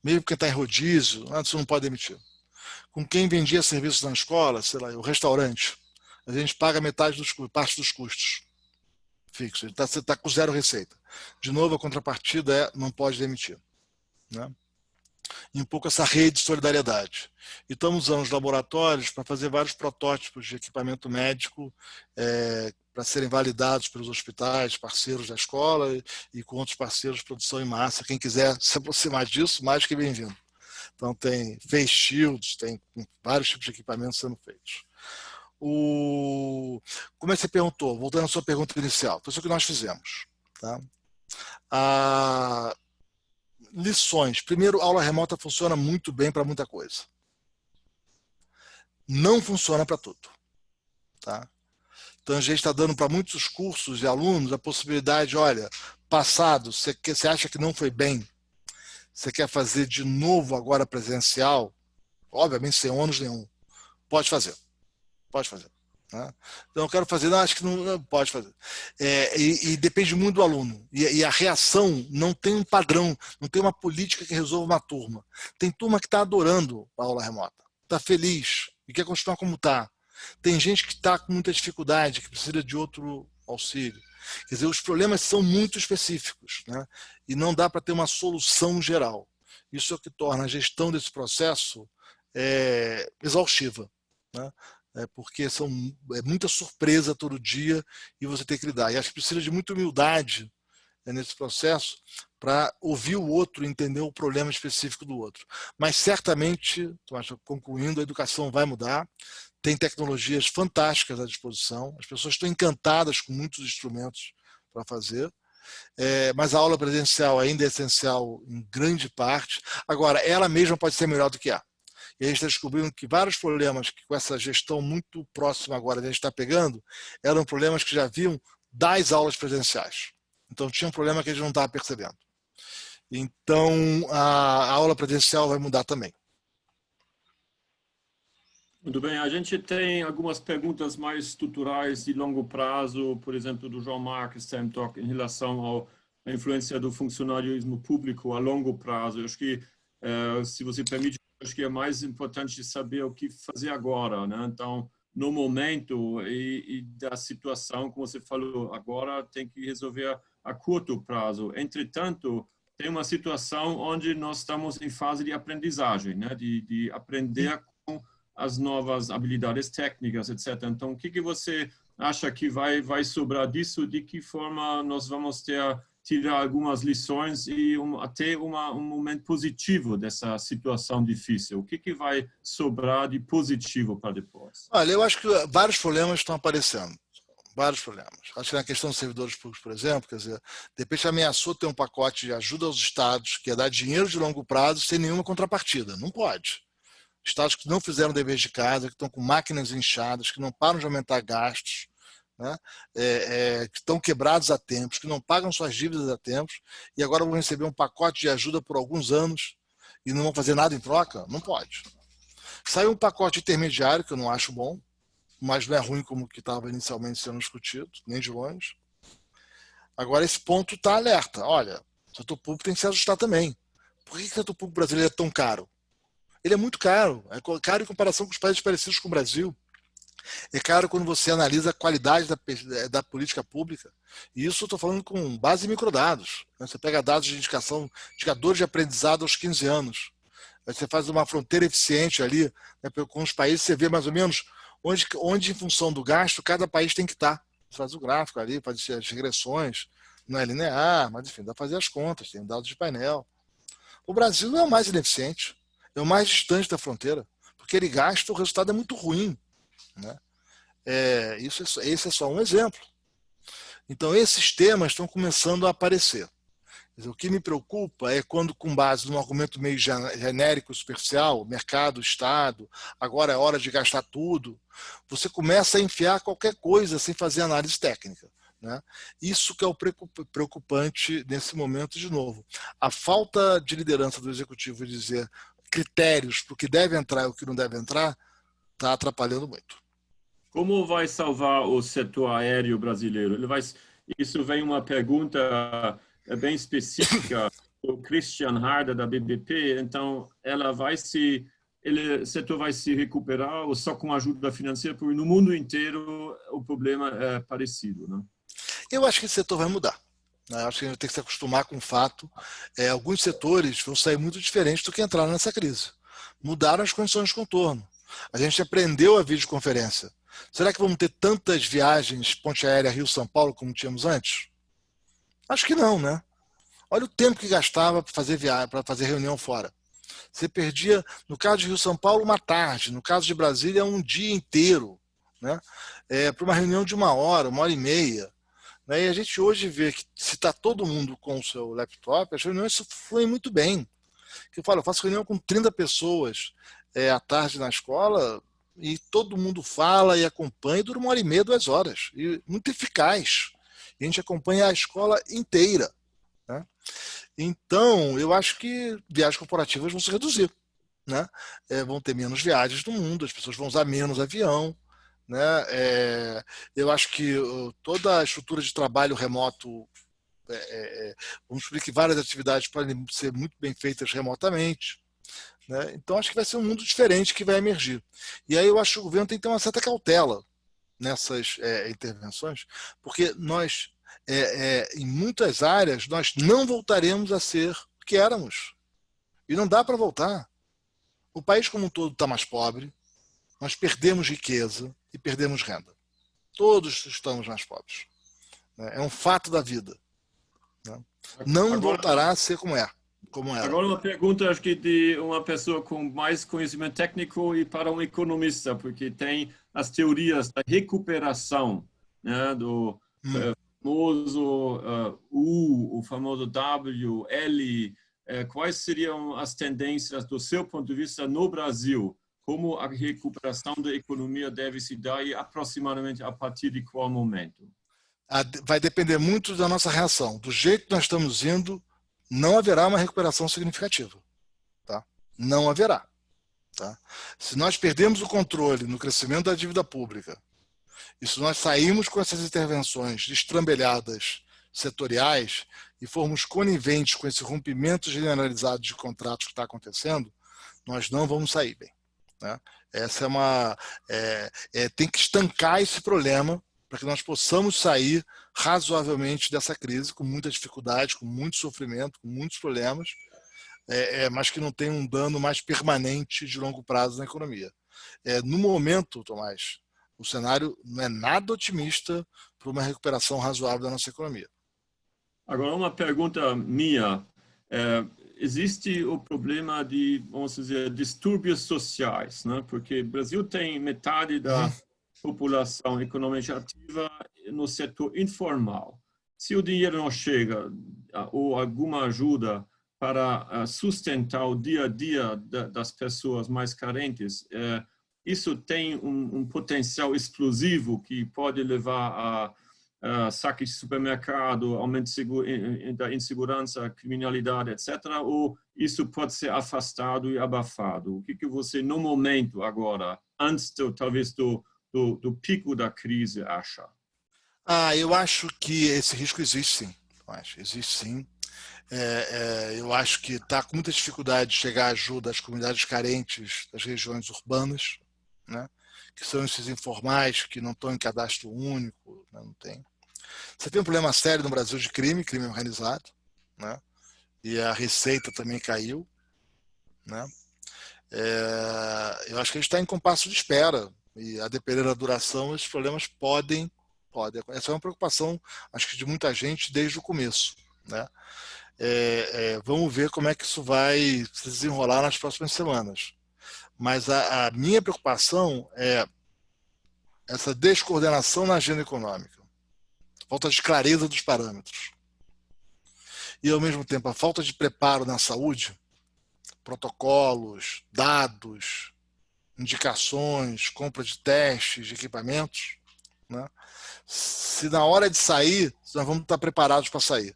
Mesmo quem está em rodízio, você não pode demitir. Com quem vendia serviços na escola, sei lá, o restaurante, a gente paga parte dos custos fixos. Você está com zero receita. De novo, a contrapartida é não pode demitir. Né? E um pouco essa rede de solidariedade. E estamos usando os laboratórios para fazer vários protótipos de equipamento médico para serem validados pelos hospitais, parceiros da escola e com outros parceiros de produção em massa. Quem quiser se aproximar disso, mais que bem-vindo. Então, tem face shields, tem vários tipos de equipamentos sendo feitos. Como é que você perguntou? Voltando à sua pergunta inicial, foi isso que nós fizemos. Tá? Lições. Primeiro, a aula remota funciona muito bem para muita coisa. Não funciona para tudo. Tá? Então, a gente está dando para muitos cursos e alunos a possibilidade, olha, passado, você acha que não foi bem? Você quer fazer de novo agora presencial? Obviamente, sem ônus nenhum. Pode fazer. Pode fazer. Né? Então, eu quero fazer, não, acho que não pode fazer. E depende muito do aluno. E a reação não tem um padrão, não tem uma política que resolva uma turma. Tem turma que está adorando a aula remota, está feliz e quer continuar como está. Tem gente que está com muita dificuldade, que precisa de outro auxílio. Quer dizer, os problemas são muito específicos, né? E não dá para ter uma solução geral. Isso é o que torna a gestão desse processo exaustiva, né? Porque é muita surpresa todo dia e você tem que lidar. E acho que precisa de muita humildade nesse processo para ouvir o outro, entender o problema específico do outro. Mas certamente, concluindo, a educação vai mudar, tem tecnologias fantásticas à disposição, as pessoas estão encantadas com muitos instrumentos para fazer, mas a aula presencial ainda é essencial em grande parte. Agora, ela mesma pode ser melhor do que a. E a gente está descobrindo que vários problemas que com essa gestão muito próxima agora a gente está pegando, eram problemas que já vinham das aulas presenciais. Então tinha um problema que a gente não estava percebendo. Então a aula presencial vai mudar também. Muito bem, a gente tem algumas perguntas mais estruturais de longo prazo, por exemplo, do Jean-Marc Stemtock, em relação à influência do funcionalismo público a longo prazo. Eu acho que, se você permite, acho que é mais importante saber o que fazer agora, né? Então, no momento e da situação, como você falou, agora tem que resolver a curto prazo. Entretanto, tem uma situação onde nós estamos em fase de aprendizagem, né? De aprender com as novas habilidades técnicas, etc. Então, o que você acha que vai sobrar disso? De que forma nós vamos tirar algumas lições e até um momento positivo dessa situação difícil? O que vai sobrar de positivo para depois? Olha, eu acho que vários problemas estão aparecendo. Vários problemas. Acho que na questão dos servidores públicos, por exemplo, quer dizer, de repente ameaçou ter um pacote de ajuda aos estados que ia dar dinheiro de longo prazo sem nenhuma contrapartida. Não pode. Estados que não fizeram dever de casa, que estão com máquinas inchadas, que não param de aumentar gastos, né? Que estão quebrados há tempos, que não pagam suas dívidas há tempos, e agora vão receber um pacote de ajuda por alguns anos e não vão fazer nada em troca? Não pode. Saiu um pacote intermediário, que eu não acho bom, mas não é ruim como o que estava inicialmente sendo discutido, nem de longe. Agora, esse ponto está alerta. Olha, o setor público tem que se ajustar também. Por que o setor público brasileiro é tão caro? Ele é muito caro. É caro em comparação com os países parecidos com o Brasil. É caro quando você analisa a qualidade da política pública. E isso eu estou falando com base em microdados. Você pega dados de indicação, indicadores de aprendizado aos 15 anos. Você faz uma fronteira eficiente ali, né, com os países, você vê mais ou menos onde, em função do gasto, cada país tem que estar. Você faz o gráfico ali, faz as regressões, não é linear, mas enfim, dá para fazer as contas, tem dados de painel. O Brasil é o mais ineficiente, é o mais distante da fronteira, porque ele gasta, o resultado é muito ruim, né? Esse é só um exemplo. Então, esses temas estão começando a aparecer. O que me preocupa é quando, com base num argumento meio genérico, superficial, mercado, Estado, agora é hora de gastar tudo, você começa a enfiar qualquer coisa sem fazer análise técnica, né? Isso que é o preocupante nesse momento, de novo. A falta de liderança do executivo de dizer critérios para o que deve entrar e o que não deve entrar está atrapalhando muito. Como vai salvar o setor aéreo brasileiro? Isso vem uma pergunta bem específica do Christian Harder, da BBP. Então, o setor vai se recuperar ou só com ajuda financeira? Porque no mundo inteiro o problema é parecido, né? Eu acho que esse setor vai mudar. Eu acho que a gente tem que se acostumar com o fato. Alguns setores vão sair muito diferentes do que entraram nessa crise. Mudaram as condições de contorno. A gente aprendeu a videoconferência. Será que vamos ter tantas viagens ponte aérea Rio-São Paulo como tínhamos antes? Acho que não, né? Olha o tempo que gastava para fazer reunião fora. Você perdia, no caso de Rio-São Paulo, uma tarde. No caso de Brasília, um dia inteiro, né? Para uma reunião de 1 hora e meia. Né? E a gente hoje vê que se está todo mundo com o seu laptop, as reuniões fluem muito bem. Eu faço reunião com 30 pessoas à tarde na escola e todo mundo fala e acompanha e dura 1 hora e meia, 2 horas. E muito eficaz. E a gente acompanha a escola inteira, né? Então, eu acho que viagens corporativas vão se reduzir, né? Vão ter menos viagens no mundo, as pessoas vão usar menos avião, né? Eu acho que toda a estrutura de trabalho remoto, vamos descobrir que várias atividades podem ser muito bem feitas remotamente, né? Então, acho que vai ser um mundo diferente que vai emergir. E aí eu acho que o governo tem que ter uma certa cautela nessas intervenções, porque nós, em muitas áreas, nós não voltaremos a ser o que éramos. E não dá para voltar. O país como um todo está mais pobre, nós perdemos riqueza e perdemos renda. Todos estamos mais pobres. É um fato da vida. né? Não Agora, voltará a ser como era. Agora uma pergunta, acho que de uma pessoa com mais conhecimento técnico e para um economista, porque tem as teorias da recuperação, né, do famoso U, o famoso W, L. Quais seriam as tendências do seu ponto de vista no Brasil? Como a recuperação da economia deve se dar e aproximadamente a partir de qual momento? Vai depender muito da nossa reação. Do jeito que nós estamos indo, não haverá uma recuperação significativa. Tá? Não haverá. Tá? Se nós perdemos o controle no crescimento da dívida pública, e se nós sairmos com essas intervenções destrambelhadas setoriais e formos coniventes com esse rompimento generalizado de contratos que está acontecendo, nós não vamos sair bem. Né? Essa tem que estancar esse problema para que nós possamos sair razoavelmente dessa crise, com muita dificuldade, com muito sofrimento, com muitos problemas, mas que não tem um dano mais permanente de longo prazo na economia. No momento, Tomás, o cenário não é nada otimista para uma recuperação razoável da nossa economia. Agora, uma pergunta minha. Existe o problema de, vamos dizer, distúrbios sociais, né? Porque o Brasil tem metade da população economicamente ativa no setor informal. Se o dinheiro não chega ou alguma ajuda para sustentar o dia a dia das pessoas mais carentes, isso tem um potencial explosivo que pode levar a saques de supermercado, aumento da insegurança, criminalidade, etc. Ou isso pode ser afastado e abafado? O que você, no momento agora, antes talvez do pico da crise, acha? Eu acho que esse risco existe sim. Existe sim. Eu acho que está com muita dificuldade de chegar a ajuda às comunidades carentes das regiões urbanas, né? Que são esses informais que não estão em cadastro único, né? Não tem. Você tem um problema sério no Brasil de crime organizado, né? E a receita também caiu, né? Eu acho que a gente está em compasso de espera e a depender da duração esses problemas podem. Essa é uma preocupação, acho que de muita gente desde o começo, né? Vamos ver como é que isso vai se desenrolar nas próximas semanas. Mas a minha preocupação é essa descoordenação na agenda econômica, falta de clareza dos parâmetros e, ao mesmo tempo, a falta de preparo na saúde, protocolos, dados, indicações, compra de testes, de equipamentos, né? Se na hora de sair, nós vamos estar preparados para sair.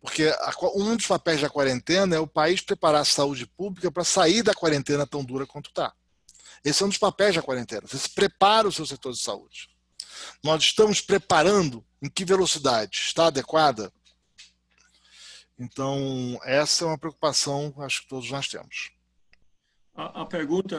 Porque um dos papéis da quarentena é o país preparar a saúde pública para sair da quarentena tão dura quanto está. Esse é um dos papéis da quarentena. Você se prepara o seu setor de saúde. Nós estamos preparando em que velocidade? Está adequada? Então, essa é uma preocupação que acho que todos nós temos. A pergunta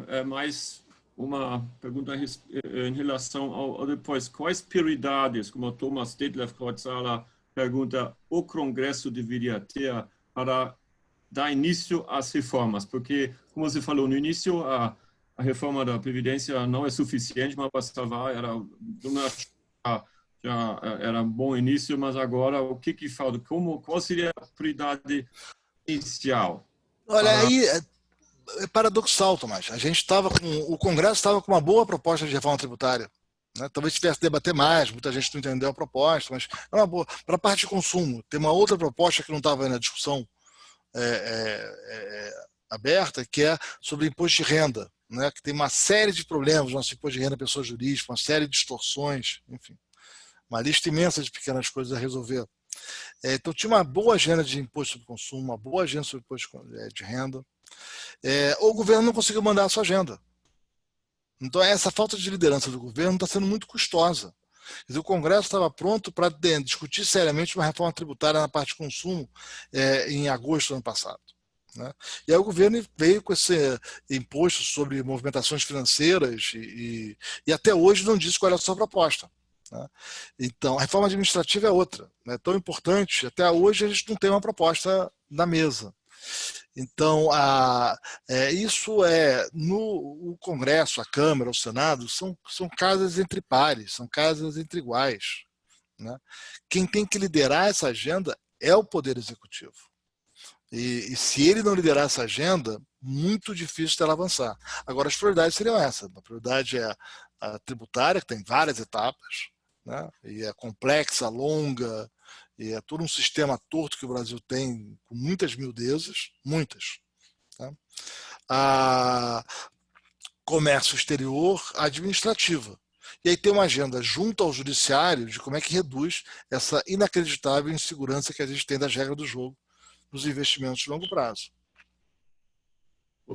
é mais uma pergunta em relação ao depois. Quais prioridades, como o Thomas Detlef-Kreuzhaler pergunta, o Congresso deveria ter para dar início às reformas? Porque, como você falou no início, a reforma da Previdência não é suficiente, mas já era um bom início, mas agora o que falta? Qual seria a prioridade inicial? Olha, aí é paradoxal, Tomás. O Congresso estava com uma boa proposta de reforma tributária, né? Talvez tivesse que debater mais, muita gente não entendeu a proposta, mas é uma boa. Para a parte de consumo, tem uma outra proposta que não estava na discussão aberta, que é sobre imposto de renda, né? Que tem uma série de problemas no nosso imposto de renda pessoa jurídica, uma série de distorções, enfim, uma lista imensa de pequenas coisas a resolver. Então tinha uma boa agenda de imposto sobre consumo, uma boa agenda sobre imposto de renda. O governo não conseguiu mandar a sua agenda. Então essa falta de liderança do governo está sendo muito custosa. Quer dizer, o Congresso estava pronto para discutir seriamente uma reforma tributária na parte de consumo em agosto do ano passado, né? E aí o governo veio com esse imposto sobre movimentações financeiras e até hoje não disse qual era a sua proposta, né? Então, a reforma administrativa é outra, né? Tão importante, até hoje a gente não tem uma proposta na mesa. Então, isso no Congresso, a Câmara, o Senado, são casas entre pares, são casas entre iguais, né? Quem tem que liderar essa agenda é o Poder Executivo. E se ele não liderar essa agenda, muito difícil dela avançar. Agora, as prioridades seriam essas. A prioridade é a tributária, que tem várias etapas, né? E é complexa, longa, e é todo um sistema torto que o Brasil tem, com muitas miudezas, muitas. Tá? A comércio exterior, administrativa. E aí tem uma agenda junto ao judiciário de como é que reduz essa inacreditável insegurança que a gente tem das regras do jogo nos investimentos de longo prazo.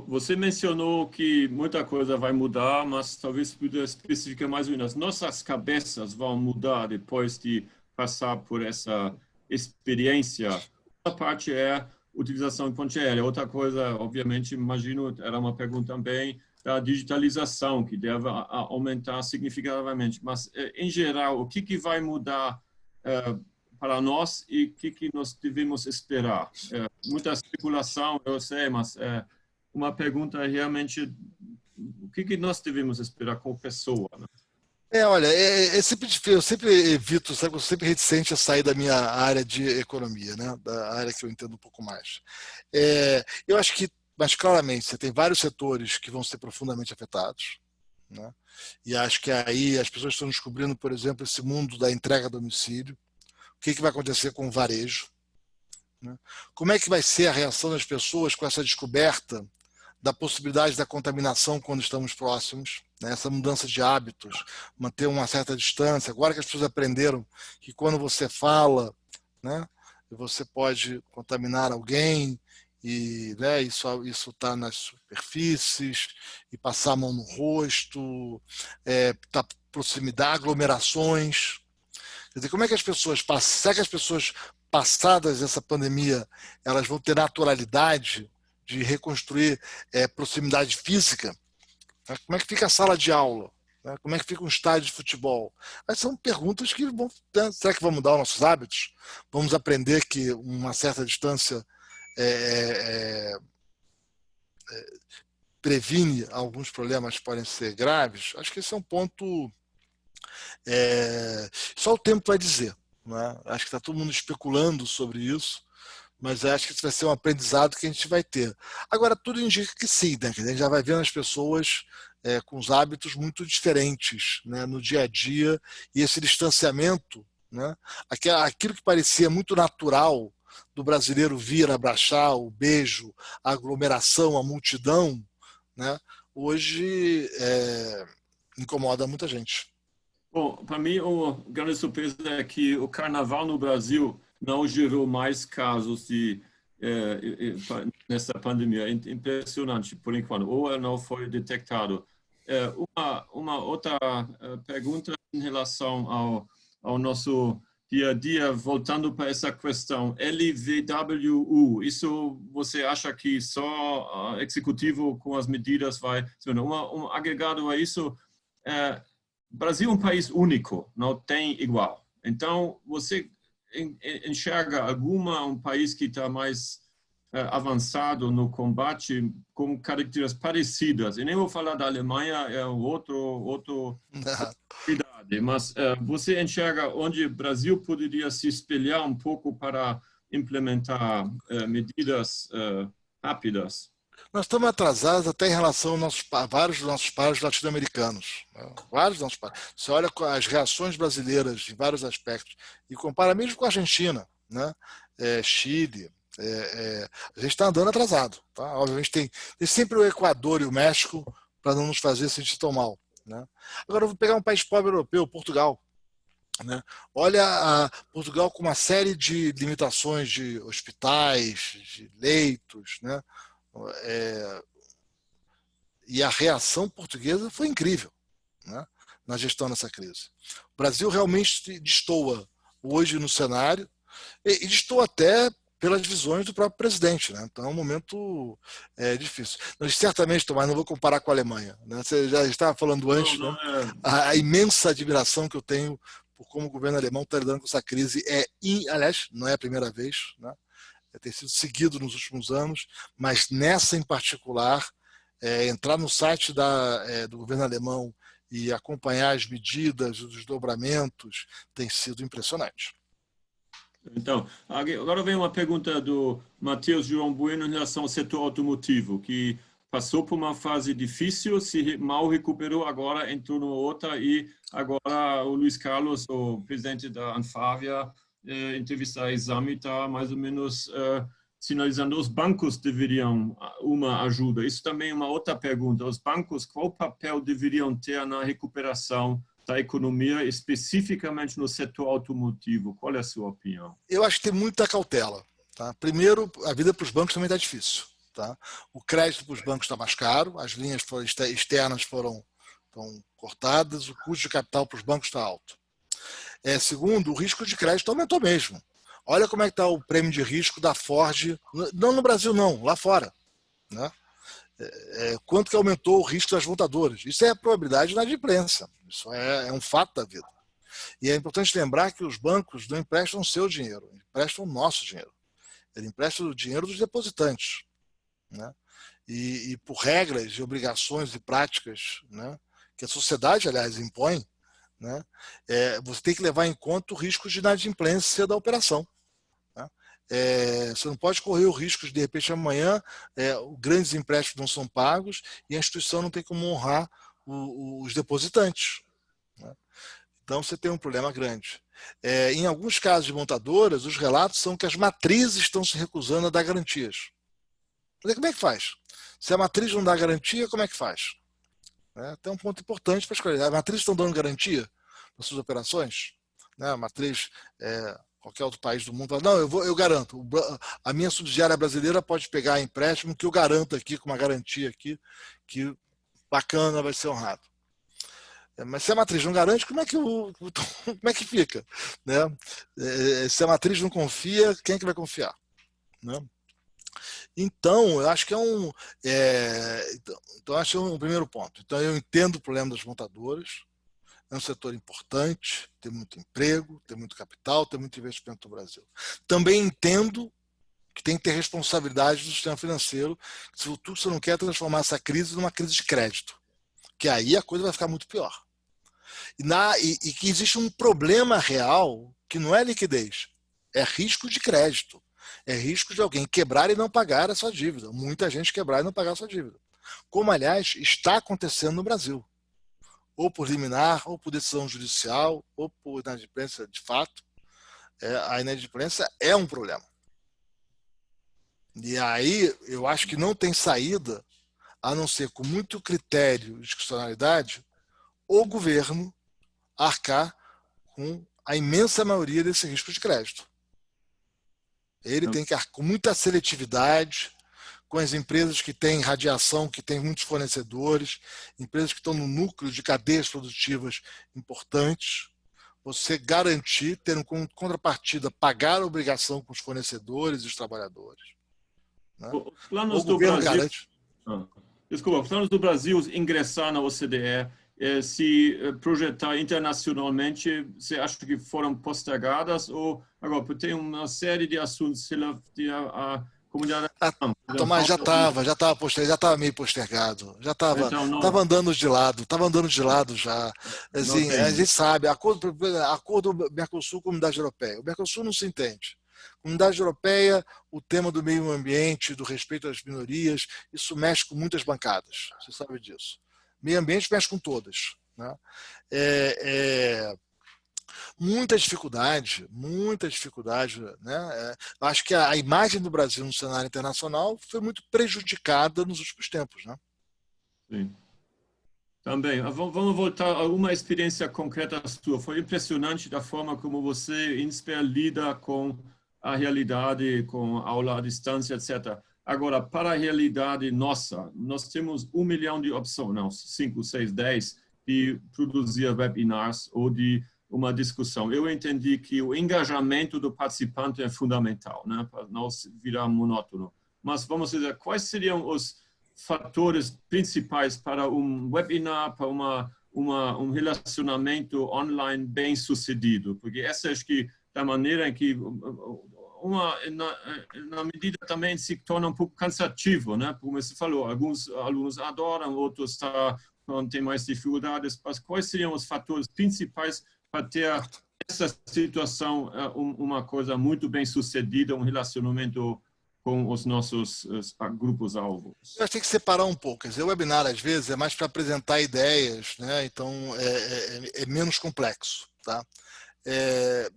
Você mencionou que muita coisa vai mudar, mas talvez poderia especificar mais ou menos. Nossas cabeças vão mudar depois de passar por essa experiência. Uma parte é a utilização de ponte aérea. Outra coisa, obviamente, imagino, era uma pergunta também da digitalização, que deve aumentar significativamente. Mas, em geral, o que vai mudar para nós e o que nós devemos esperar? Muita especulação, eu sei, mas uma pergunta é realmente o que nós devemos esperar como pessoa, né? Olha, eu sempre evito, sabe, eu sou sempre reticente a sair da minha área de economia, né? Da área que eu entendo um pouco mais. Eu acho que, mas claramente, você tem vários setores que vão ser profundamente afetados, né? E acho que aí as pessoas estão descobrindo, por exemplo, esse mundo da entrega a domicílio. O que vai acontecer com o varejo, né? Como é que vai ser a reação das pessoas com essa descoberta da possibilidade da contaminação quando estamos próximos, né? Essa mudança de hábitos, manter uma certa distância. Agora que as pessoas aprenderam que quando você fala, né, você pode contaminar alguém, e, né, isso está nas superfícies, e passar a mão no rosto, tá proximidade, aglomerações. Quer dizer, como é que as pessoas, será que as pessoas passadas essa pandemia, elas vão ter naturalidade de reconstruir proximidade física? Como é que fica a sala de aula? Como é que fica um estádio de futebol? Mas são perguntas que vão... Será que vão mudar os nossos hábitos? Vamos aprender que uma certa distância previne alguns problemas que podem ser graves? Acho que esse é um ponto... só o tempo vai dizer, né? Acho que está todo mundo especulando sobre isso, mas acho que isso vai ser um aprendizado que a gente vai ter. Agora, tudo indica que sim, né? A gente já vai vendo as pessoas com os hábitos muito diferentes, né, no dia a dia, e esse distanciamento, né? Aquilo que parecia muito natural do brasileiro vir abraçar, o beijo, a aglomeração, a multidão, né, hoje incomoda muita gente. Bom, para mim, a grande surpresa é que o carnaval no Brasil não gerou mais casos nessa pandemia. É impressionante, por enquanto. Ou não foi detectado. Uma outra pergunta em relação ao nosso dia a dia, voltando para essa questão, LVWU, isso você acha que só executivo com as medidas vai... Um agregado a isso... Brasil é um país único, não tem igual. Então, você enxerga um país que está mais avançado no combate com características parecidas? E nem vou falar da Alemanha, é outra cidade, mas você enxerga onde o Brasil poderia se espelhar um pouco para implementar medidas rápidas? Nós estamos atrasados até em relação a vários dos nossos pares latino-americanos. Né? Vários dos nossos pares. Você olha as reações brasileiras em vários aspectos e compara mesmo com a Argentina, né? Chile. A gente está andando atrasado. Tá? Obviamente tem sempre o Equador e o México para não nos fazer sentir tão mal. Né? Agora eu vou pegar um país pobre europeu, Portugal. Né? Olha Portugal com uma série de limitações de hospitais, de leitos, né? E a reação portuguesa foi incrível, né, na gestão dessa crise. O Brasil realmente destoa hoje no cenário e destoa até pelas visões do próprio presidente, né? Então é um momento difícil. Mas, certamente, Tomás, não vou comparar com a Alemanha, né? Você já estava falando antes, né? A imensa admiração que eu tenho por como o governo alemão está lidando com essa crise aliás, não é a primeira vez, né? Tem sido seguido nos últimos anos, mas nessa em particular, entrar no site do governo alemão e acompanhar as medidas, os desdobramentos, tem sido impressionante. Então, agora vem uma pergunta do Matheus João Bueno em relação ao setor automotivo, que passou por uma fase difícil, se mal recuperou, agora entrou numa outra e agora o Luiz Carlos, o presidente da Anfavea, entrevista a Exame, está mais ou menos sinalizando os bancos deveriam uma ajuda. Isso também é uma outra pergunta. Os bancos, qual papel deveriam ter na recuperação da economia, especificamente no setor automotivo? Qual é a sua opinião? Eu acho que tem muita cautela. Tá? Primeiro, a vida para os bancos também está difícil. Tá? O crédito para os bancos está mais caro, as linhas externas estão cortadas, o custo de capital para os bancos está alto. Segundo, o risco de crédito aumentou mesmo. Olha como é que está o prêmio de risco da Ford, não no Brasil não, lá fora. Né? Quanto que aumentou o risco das montadoras? Isso é a probabilidade de inadimplência. Isso é um fato da vida. E é importante lembrar que os bancos não emprestam o seu dinheiro, emprestam o nosso dinheiro. Eles emprestam o dinheiro dos depositantes. Né? E por regras e obrigações e práticas, né, que a sociedade, aliás, impõe, né, você tem que levar em conta o risco de inadimplência da operação. Né? Você não pode correr o risco de repente, amanhã, grandes empréstimos não são pagos e a instituição não tem como honrar os depositantes. Né? Então, você tem um problema grande. Em alguns casos de montadoras, os relatos são que as matrizes estão se recusando a dar garantias. Como é que faz? Se a matriz não dá garantia, como é que faz? Tem um ponto importante para escolher. A matriz estão dando garantia nas suas operações? A matriz, qualquer outro país do mundo, fala, não, eu garanto. A minha subsidiária brasileira pode pegar empréstimo que eu garanto aqui, com uma garantia aqui, que bacana vai ser honrado. Mas se a matriz não garante, como é que fica? Né? Se a matriz não confia, quem é que vai confiar? Né? Então, eu acho que então, acho que é um primeiro ponto. Então, eu entendo o problema das montadoras, é um setor importante, tem muito emprego, tem muito capital, tem muito investimento no Brasil. Também entendo que tem que ter responsabilidade do sistema financeiro, se você não quer transformar essa crise numa crise de crédito, que aí a coisa vai ficar muito pior. E que existe um problema real que não é liquidez, é risco de crédito. É risco de alguém quebrar e não pagar a sua dívida. Muita gente quebrar e não pagar a sua dívida. Como, aliás, está acontecendo no Brasil. Ou por liminar, ou por decisão judicial, ou por inadimplência de fato. A inadimplência é um problema. E aí, eu acho que não tem saída, a não ser com muito critério e discricionalidade, o governo arcar com a imensa maioria desse risco de crédito. Ele tem que arcar com muita seletividade, com as empresas que têm radiação, que têm muitos fornecedores, empresas que estão no núcleo de cadeias produtivas importantes. Você garantir, ter como contrapartida, pagar a obrigação com os fornecedores e os trabalhadores. Né? Os planos o governo garante. Desculpa, os planos do Brasil ingressar na OCDE, se projetar internacionalmente, você acha que foram postergadas ou agora tem uma série de assuntos a comunidade? Tomás, já estava meio postergado, já estava andando de lado já. Assim, a gente sabe, acordo do Mercosul com a Comunidade Europeia. O Mercosul não se entende. Comunidade Europeia, o tema do meio ambiente, do respeito às minorias, isso mexe com muitas bancadas, você sabe disso. Meio ambiente mexe com todas. Né? Muita dificuldade. Né? Acho que a imagem do Brasil no cenário internacional foi muito prejudicada nos últimos tempos. Né? Sim. Também. Vamos voltar a uma experiência concreta sua. Foi impressionante da forma como você, INSPER, lida com a realidade, com aula à distância, etc. Agora, para a realidade nossa, nós temos 1 milhão de opções, não, 5, 6, 10, de produzir webinars ou de uma discussão. Eu entendi que o engajamento do participante é fundamental, né, para não virar monótono. Mas vamos dizer, quais seriam os fatores principais para um webinar, para um relacionamento online bem sucedido? Porque essa acho que é a maneira em que na medida também se torna um pouco cansativo, né? Como você falou, alguns alunos adoram, outros estão onde tem mais dificuldades, mas quais seriam os fatores principais para ter essa situação uma coisa muito bem sucedida, um relacionamento com os nossos grupos-alvos? Eu acho que tem que separar um pouco. Quer dizer, o webinar, às vezes, é mais para apresentar ideias, né? Então é menos complexo. Tá?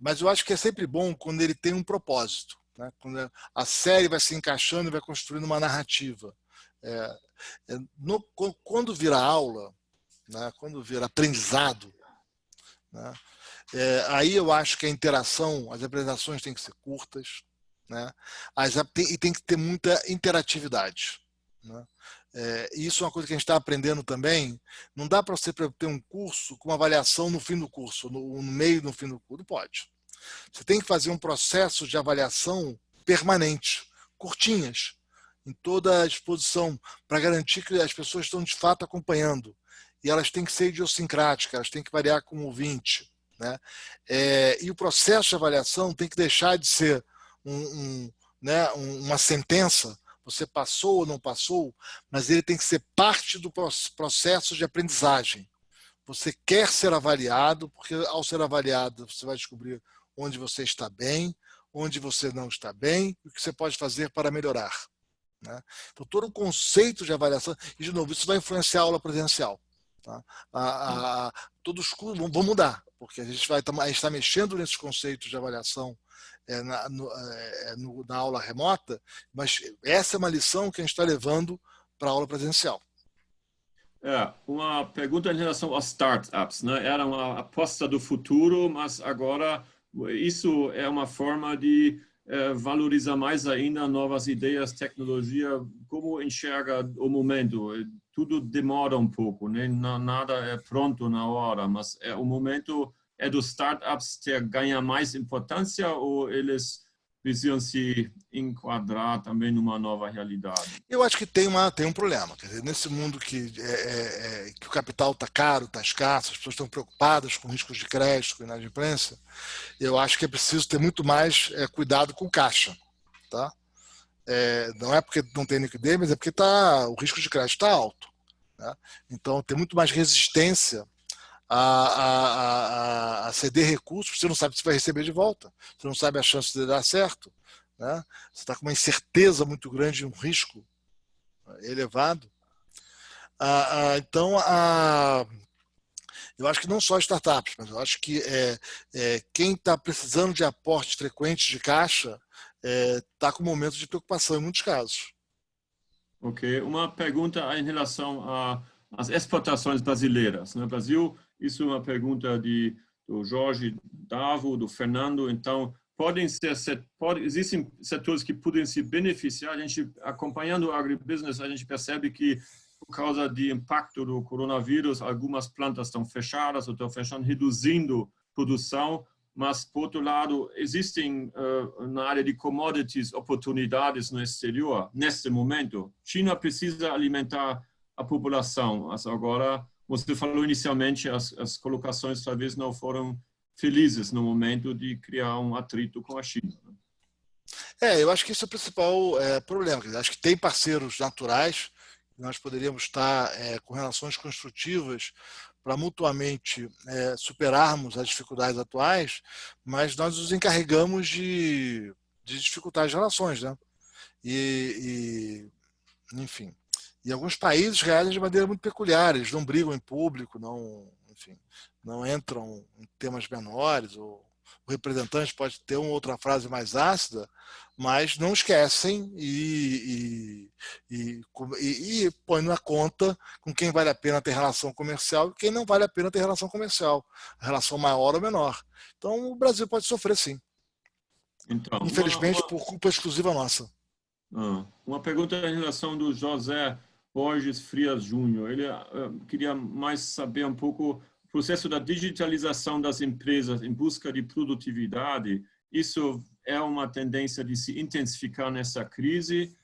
Mas eu acho que é sempre bom quando ele tem um propósito. Né? Quando a série vai se encaixando e vai construindo uma narrativa. Quando vira aula, né? Quando vira aprendizado, né? Aí eu acho que a interação, as apresentações têm que ser curtas, né? E tem que ter muita interatividade, né? Isso é uma coisa que a gente está aprendendo também. Não dá para você ter um curso com uma avaliação no fim do curso, no meio, no fim do curso. Não pode. Você tem que fazer um processo de avaliação permanente, curtinhas, em toda a exposição, para garantir que as pessoas estão de fato acompanhando. E elas têm que ser idiosincráticas, elas têm que variar com o ouvinte, né? E o processo de avaliação tem que deixar de ser né, uma sentença, você passou ou não passou, mas ele tem que ser parte do processo de aprendizagem. Você quer ser avaliado, porque ao ser avaliado você vai descobrir onde você está bem, onde você não está bem, e o que você pode fazer para melhorar. Né? Então, todo o conceito de avaliação, e de novo, isso vai influenciar a aula presencial. Tá? Todos os cursos vão mudar, porque a gente está mexendo nesses conceitos de avaliação na aula remota, mas essa é uma lição que a gente está levando para a aula presencial. Uma pergunta em relação aos startups, né? Era uma aposta do futuro, mas agora isso é uma forma de valorizar mais ainda novas ideias, tecnologia. Como enxerga o momento? Tudo demora um pouco, né? Nada é pronto na hora, mas o momento dos startups ganhar mais importância ou eles precisam se enquadrar também numa nova realidade? Eu acho que tem um problema. Quer dizer, nesse mundo que o capital está caro, está escasso, as pessoas estão preocupadas com riscos de crédito, com inadimplência, eu acho que é preciso ter muito mais cuidado com caixa. Tá? Não é porque não tem liquidez, mas é porque o risco de crédito está alto. Né? Então, tem muito mais resistência a ceder recursos, você não sabe se vai receber de volta, você não sabe a chance de dar certo, né? Você está com uma incerteza muito grande, um risco elevado. Então, eu acho que não só startups, mas eu acho que quem está precisando de aportes frequentes de caixa está com um momento de preocupação em muitos casos. Ok, uma pergunta em relação às exportações brasileiras. No Brasil, isso é uma pergunta do Jorge Davo, do Fernando. Então, existem setores que podem se beneficiar. A gente, acompanhando o agribusiness, a gente percebe que, por causa do impacto do coronavírus, algumas plantas estão fechadas ou estão fechando, reduzindo produção. Mas, por outro lado, existem na área de commodities oportunidades no exterior, neste momento. China precisa alimentar a população. Mas agora, você falou inicialmente, as colocações talvez não foram felizes no momento de criar um atrito com a China. Eu acho que esse é o principal problema. Acho que tem parceiros naturais, nós poderíamos estar com relações construtivas para mutuamente superarmos as dificuldades atuais, mas nós nos encarregamos de dificultar as relações, né? Enfim, e alguns países reagem de maneira muito peculiar, eles não brigam em público, não entram em temas menores, ou o representante pode ter uma outra frase mais ácida, mas não esquecem e põe na conta com quem vale a pena ter relação comercial e quem não vale a pena ter relação comercial, relação maior ou menor. Então o Brasil pode sofrer sim. Então, infelizmente por culpa exclusiva nossa. Uma pergunta em relação do José Borges Frias Júnior. Ele queria mais saber um pouco o processo da digitalização das empresas em busca de produtividade. Isso é uma tendência de se intensificar nessa crise?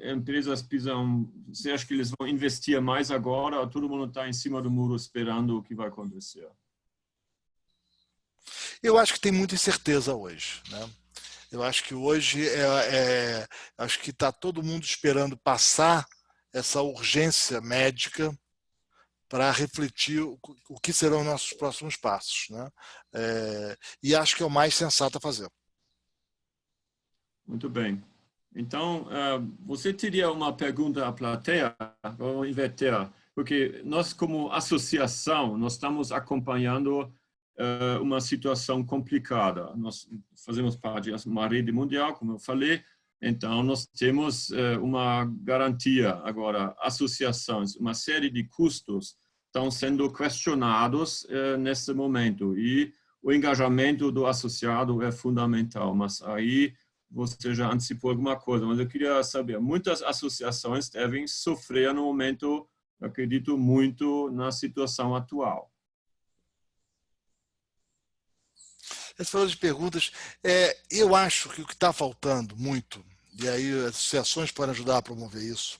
Empresas precisam... Você acha que eles vão investir mais agora? Ou todo mundo está em cima do muro esperando o que vai acontecer? Eu acho que tem muita incerteza hoje, né? Eu acho que hoje acho que está todo mundo esperando passar essa urgência médica para refletir o que serão nossos próximos passos, né? E acho que é o mais sensato a fazer. Muito bem. Então, você teria uma pergunta à plateia? Vamos inverter, porque nós, como associação, nós estamos acompanhando uma situação complicada. Nós fazemos parte de uma rede mundial, como eu falei, então nós temos uma garantia. Agora, associações, uma série de custos estão sendo questionados nesse momento, e o engajamento do associado é fundamental, mas aí você já antecipou alguma coisa, mas eu queria saber, muitas associações devem sofrer no momento, acredito muito, na situação atual. Você falou de perguntas. Eu acho que o que está faltando muito, e aí as associações podem ajudar a promover isso,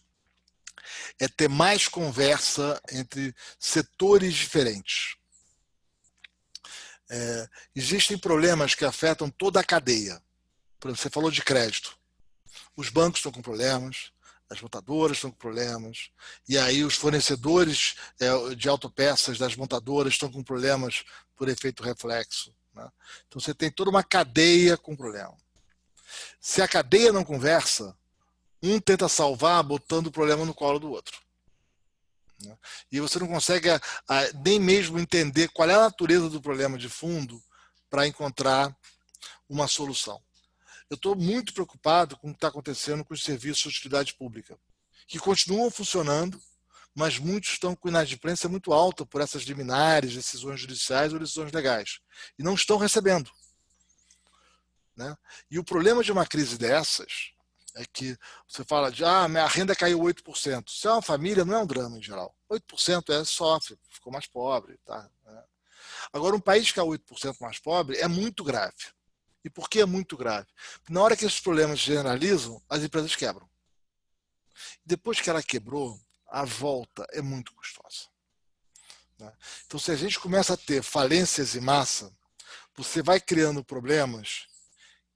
é ter mais conversa entre setores diferentes. Existem problemas que afetam toda a cadeia. Por exemplo, você falou de crédito. Os bancos estão com problemas, as montadoras estão com problemas, e aí os fornecedores de autopeças das montadoras estão com problemas por efeito reflexo. Né? Então você tem toda uma cadeia com problema. Se a cadeia não conversa, um tenta salvar botando o problema no colo do outro. Né? E você não consegue nem mesmo entender qual é a natureza do problema de fundo para encontrar uma solução. Eu estou muito preocupado com o que está acontecendo com os serviços de utilidade pública, que continuam funcionando, mas muitos estão com inadimplência muito alta por essas liminares, decisões judiciais ou decisões legais, e não estão recebendo. Né? E o problema de uma crise dessas é que você fala de minha renda caiu 8%. Se é uma família, não é um drama em geral. 8% sofre, ficou mais pobre. Tá? Agora, um país que é 8% mais pobre é muito grave. E por que é muito grave? Porque na hora que esses problemas se generalizam, as empresas quebram. Depois que ela quebrou, a volta é muito custosa. Né? Então, se a gente começa a ter falências em massa, você vai criando problemas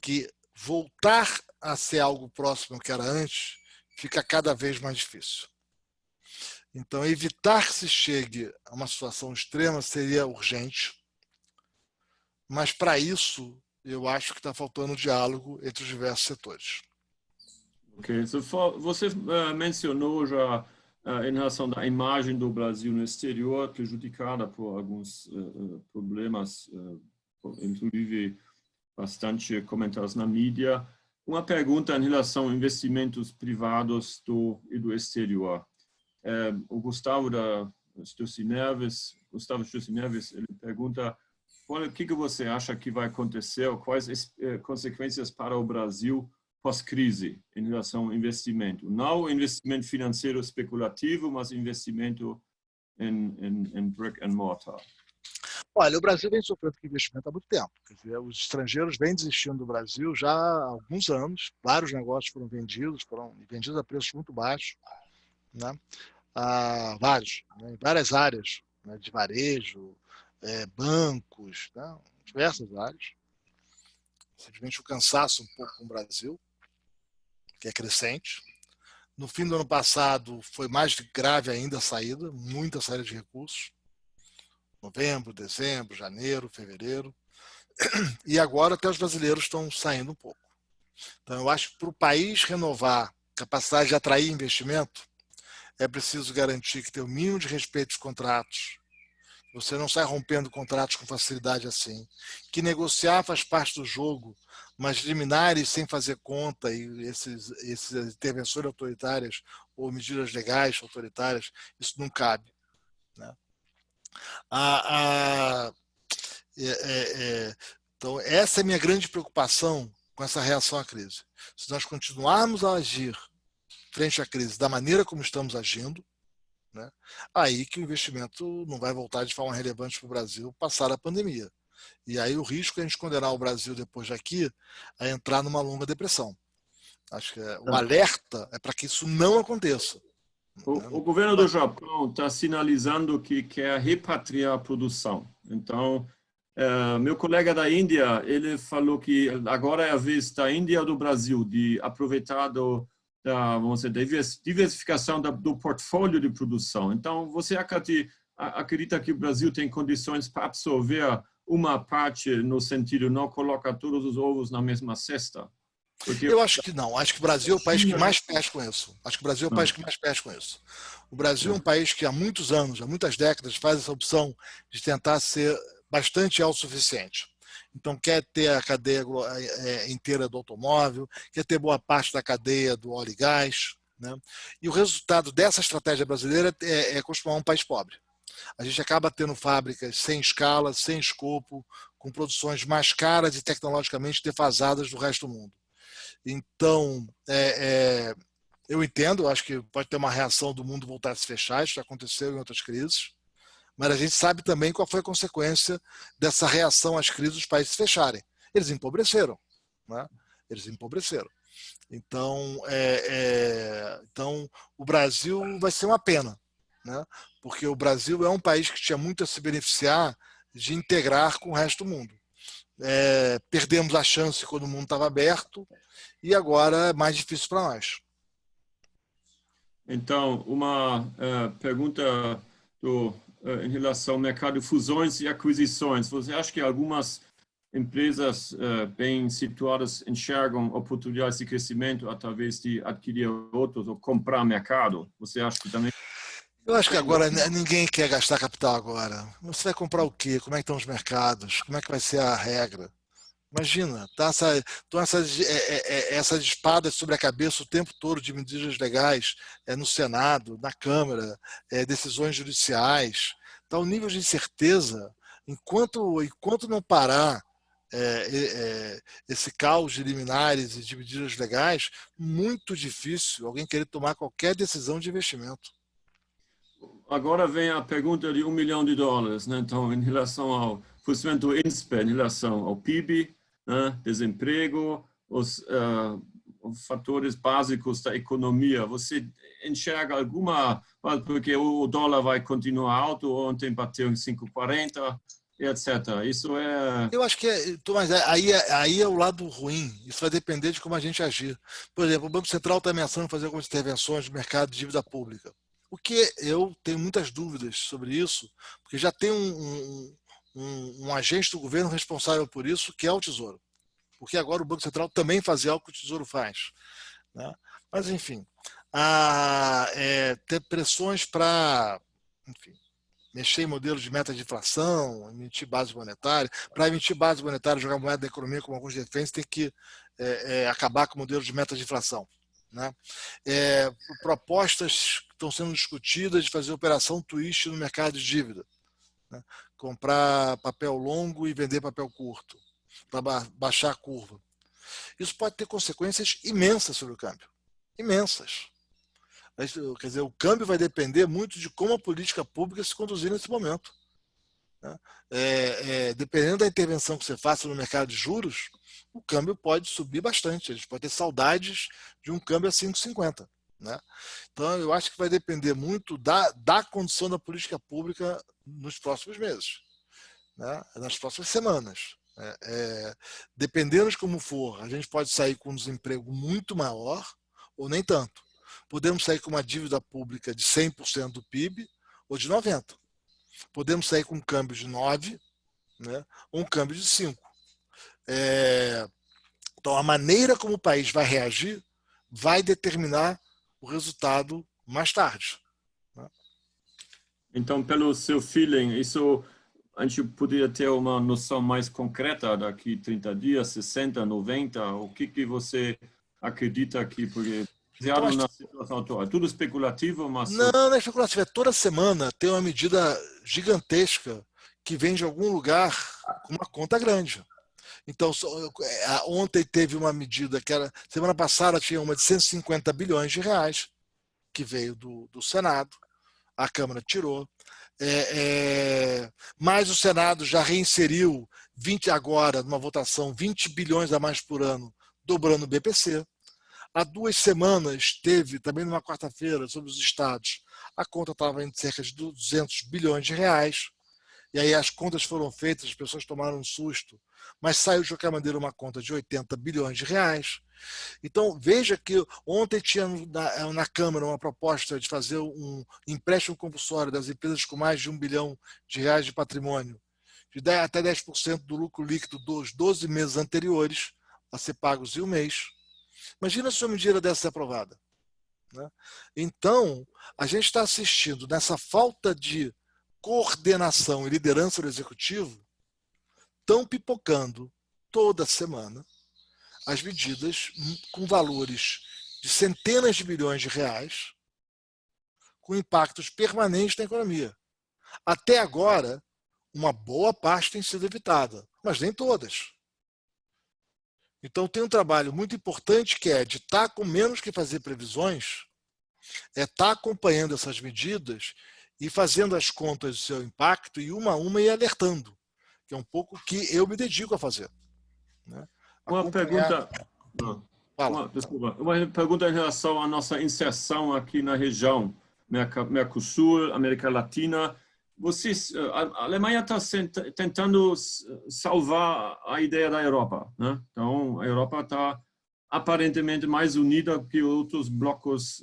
que voltar a ser algo próximo ao que era antes fica cada vez mais difícil. Então, evitar que se chegue a uma situação extrema seria urgente, mas para isso eu acho que está faltando diálogo entre os diversos setores. Ok, você mencionou já em relação à imagem do Brasil no exterior, prejudicada por alguns problemas, inclusive bastante comentados na mídia. Uma pergunta em relação a investimentos privados e do exterior. O Gustavo Stüssy Neves, ele pergunta o que você acha que vai acontecer, ou quais consequências para o Brasil pós-crise em relação ao investimento. Não investimento financeiro especulativo, mas investimento em brick and mortar. Olha, o Brasil vem sofrendo com investimento há muito tempo. Quer dizer, os estrangeiros vêm desistindo do Brasil já há alguns anos. Vários negócios foram vendidos a preços muito baixos. Né? Vários, né? Em várias áreas, né? De varejo, bancos, né? Diversas áreas. Simplesmente o cansaço um pouco com o Brasil, que é crescente. No fim do ano passado foi mais grave ainda a saída, muita saída de recursos. Novembro, dezembro, janeiro, fevereiro. E agora até os brasileiros estão saindo um pouco. Então eu acho que para o país renovar capacidade de atrair investimento, é preciso garantir que tem o mínimo de respeito aos contratos. Você não sai rompendo contratos com facilidade assim. Que negociar faz parte do jogo, mas liminares sem fazer conta e essas intervenções autoritárias ou medidas legais autoritárias, isso não cabe. Né? Então, essa é a minha grande preocupação com essa reação à crise. Se nós continuarmos a agir frente à crise da maneira como estamos agindo, né, aí que o investimento não vai voltar de forma relevante para o Brasil passar a pandemia. E aí o risco é a gente condenar o Brasil depois daqui a entrar numa longa depressão. Acho que o alerta é para que isso não aconteça. O governo do Japão está sinalizando que quer repatriar a produção. Então, meu colega da Índia, ele falou que agora é a vez da Índia e do Brasil de aproveitar da diversificação do portfólio de produção. Então, você acredita que acredita que o Brasil tem condições para absorver uma parte no sentido não colocar todos os ovos na mesma cesta? Porque eu acho que não. Acho que o Brasil é o país que mais perde com isso. Acho que o Brasil é o país que mais perde com isso. O Brasil é um país que há muitos anos, há muitas décadas, faz essa opção de tentar ser bastante autossuficiente. Então, quer ter a cadeia inteira do automóvel, quer ter boa parte da cadeia do óleo e gás, né? E o resultado dessa estratégia brasileira é construir um país pobre. A gente acaba tendo fábricas sem escala, sem escopo, com produções mais caras e tecnologicamente defasadas do resto do mundo. Então, eu entendo, acho que pode ter uma reação do mundo voltar a se fechar, isso já aconteceu em outras crises, mas a gente sabe também qual foi a consequência dessa reação às crises dos países se fecharem. Eles empobreceram, né? Eles empobreceram. Então, então, o Brasil vai ser uma pena, né? Porque o Brasil é um país que tinha muito a se beneficiar de integrar com o resto do mundo. Perdemos a chance quando o mundo estava aberto e agora é mais difícil para nós. Então, uma pergunta em relação ao mercado de fusões e aquisições. Você acha que algumas empresas bem situadas enxergam oportunidades de crescimento através de adquirir outros ou comprar mercado? Você acha que também... Eu acho que agora ninguém quer gastar capital agora. Você vai comprar o quê? Como é que estão os mercados? Como é que vai ser a regra? Imagina, tá essas espadas sobre a cabeça o tempo todo de medidas legais no Senado, na Câmara, decisões judiciais. Tá um nível de incerteza, enquanto não parar esse caos de liminares e de medidas legais, muito difícil alguém querer tomar qualquer decisão de investimento. Agora vem a pergunta de $1 milhão, né? Então, em relação ao funcionamento do INSPE, em relação ao PIB, né? Desemprego, os fatores básicos da economia, você enxerga alguma, porque o dólar vai continuar alto, ontem bateu em 5,40, etc. Isso é... Eu acho que mas aí é o lado ruim. Isso vai depender de como a gente agir. Por exemplo, o Banco Central está ameaçando fazer algumas intervenções no mercado de dívida pública. O que eu tenho muitas dúvidas sobre isso, porque já tem um agente do governo responsável por isso, que é o Tesouro. Porque agora o Banco Central também faz algo que o Tesouro faz, né? Mas, enfim, ter pressões para, mexer em modelos de meta de inflação, emitir base monetária. Para emitir base monetária, jogar moeda da economia, como alguns defendem, tem que acabar com o modelo de meta de inflação, né? Propostas que estão sendo discutidas de fazer operação twist no mercado de dívida, né? Comprar papel longo e vender papel curto, para baixar a curva. Isso pode ter consequências imensas sobre o câmbio. Imensas. Quer dizer, o câmbio vai depender muito de como a política pública se conduzir nesse momento, né? Dependendo da intervenção que você faça no mercado de juros, o câmbio pode subir bastante. A gente pode ter saudades de um câmbio a 5,50, né? Então, eu acho que vai depender muito da condição da política pública nos próximos meses, né? Nas próximas semanas. Dependendo de como for, a gente pode sair com um desemprego muito maior ou nem tanto. Podemos sair com uma dívida pública de 100% do PIB ou de 90%. Podemos sair com um câmbio de 9, né, ou um câmbio de 5. Então, a maneira como o país vai reagir vai determinar o resultado mais tarde, né? Então, pelo seu feeling, isso a gente poderia ter uma noção mais concreta daqui 30 dias, 60, 90? O que você acredita que... Porque então, na situação atual, é tudo especulativo, mas... Não é especulativo. Toda semana tem uma medida gigantesca que vem de algum lugar com uma conta grande. Então, ontem teve uma medida que era... Semana passada tinha uma de 150 bilhões de reais que veio do Senado. A Câmara tirou. Mas o Senado já reinseriu agora, numa votação, 20 bilhões a mais por ano, dobrando o BPC. Há 2 semanas teve, também numa quarta-feira, sobre os estados, a conta estava em cerca de 200 bilhões de reais. e aí as contas foram feitas, as pessoas tomaram um susto, mas saiu de qualquer maneira uma conta de 80 bilhões de reais. Então, veja que ontem tinha na Câmara uma proposta de fazer um empréstimo compulsório das empresas com mais de R$1 bilhão de patrimônio, de até 10% do lucro líquido dos 12 meses anteriores a ser pagos em um mês. Imagina se uma medida dessa é aprovada. Né? Então, a gente está assistindo nessa falta de coordenação e liderança do executivo, estão pipocando toda semana as medidas com valores de centenas de bilhões de reais, com impactos permanentes na economia. Até agora, uma boa parte tem sido evitada, mas nem todas. Então, tem um trabalho muito importante que é de estar com menos que fazer previsões, é estar acompanhando essas medidas e fazendo as contas do seu impacto e uma a uma e alertando, que é um pouco o que eu me dedico a fazer. Né? Uma pergunta... Desculpa. Uma pergunta em relação à nossa inserção aqui na região, Mercosul, América Latina. A Alemanha está tentando salvar a ideia da Europa, né? Então, a Europa está aparentemente mais unida que outros blocos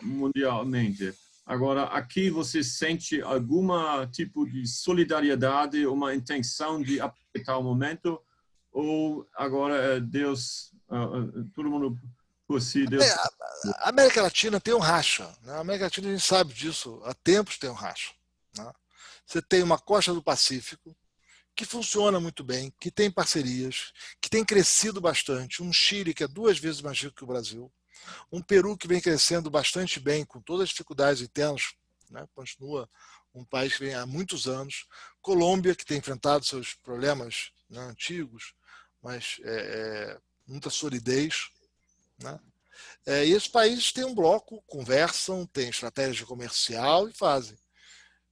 mundialmente. Agora, aqui você sente algum tipo de solidariedade, uma intenção de aproveitar o momento, ou agora é Deus, todo mundo por si, Deus... A América Latina tem um racha. Né? A América Latina, a gente sabe disso, há tempos tem um racha. Né? Você tem uma costa do Pacífico que funciona muito bem, que tem parcerias, que tem crescido bastante, um Chile que é 2 vezes mais rico que o Brasil, um Peru que vem crescendo bastante bem, com todas as dificuldades internas, né? Continua um país que vem há muitos anos, Colômbia, que tem enfrentado seus problemas, né, antigos, mas muita solidez. Né? E esses países têm um bloco, conversam, têm estratégia comercial e fazem.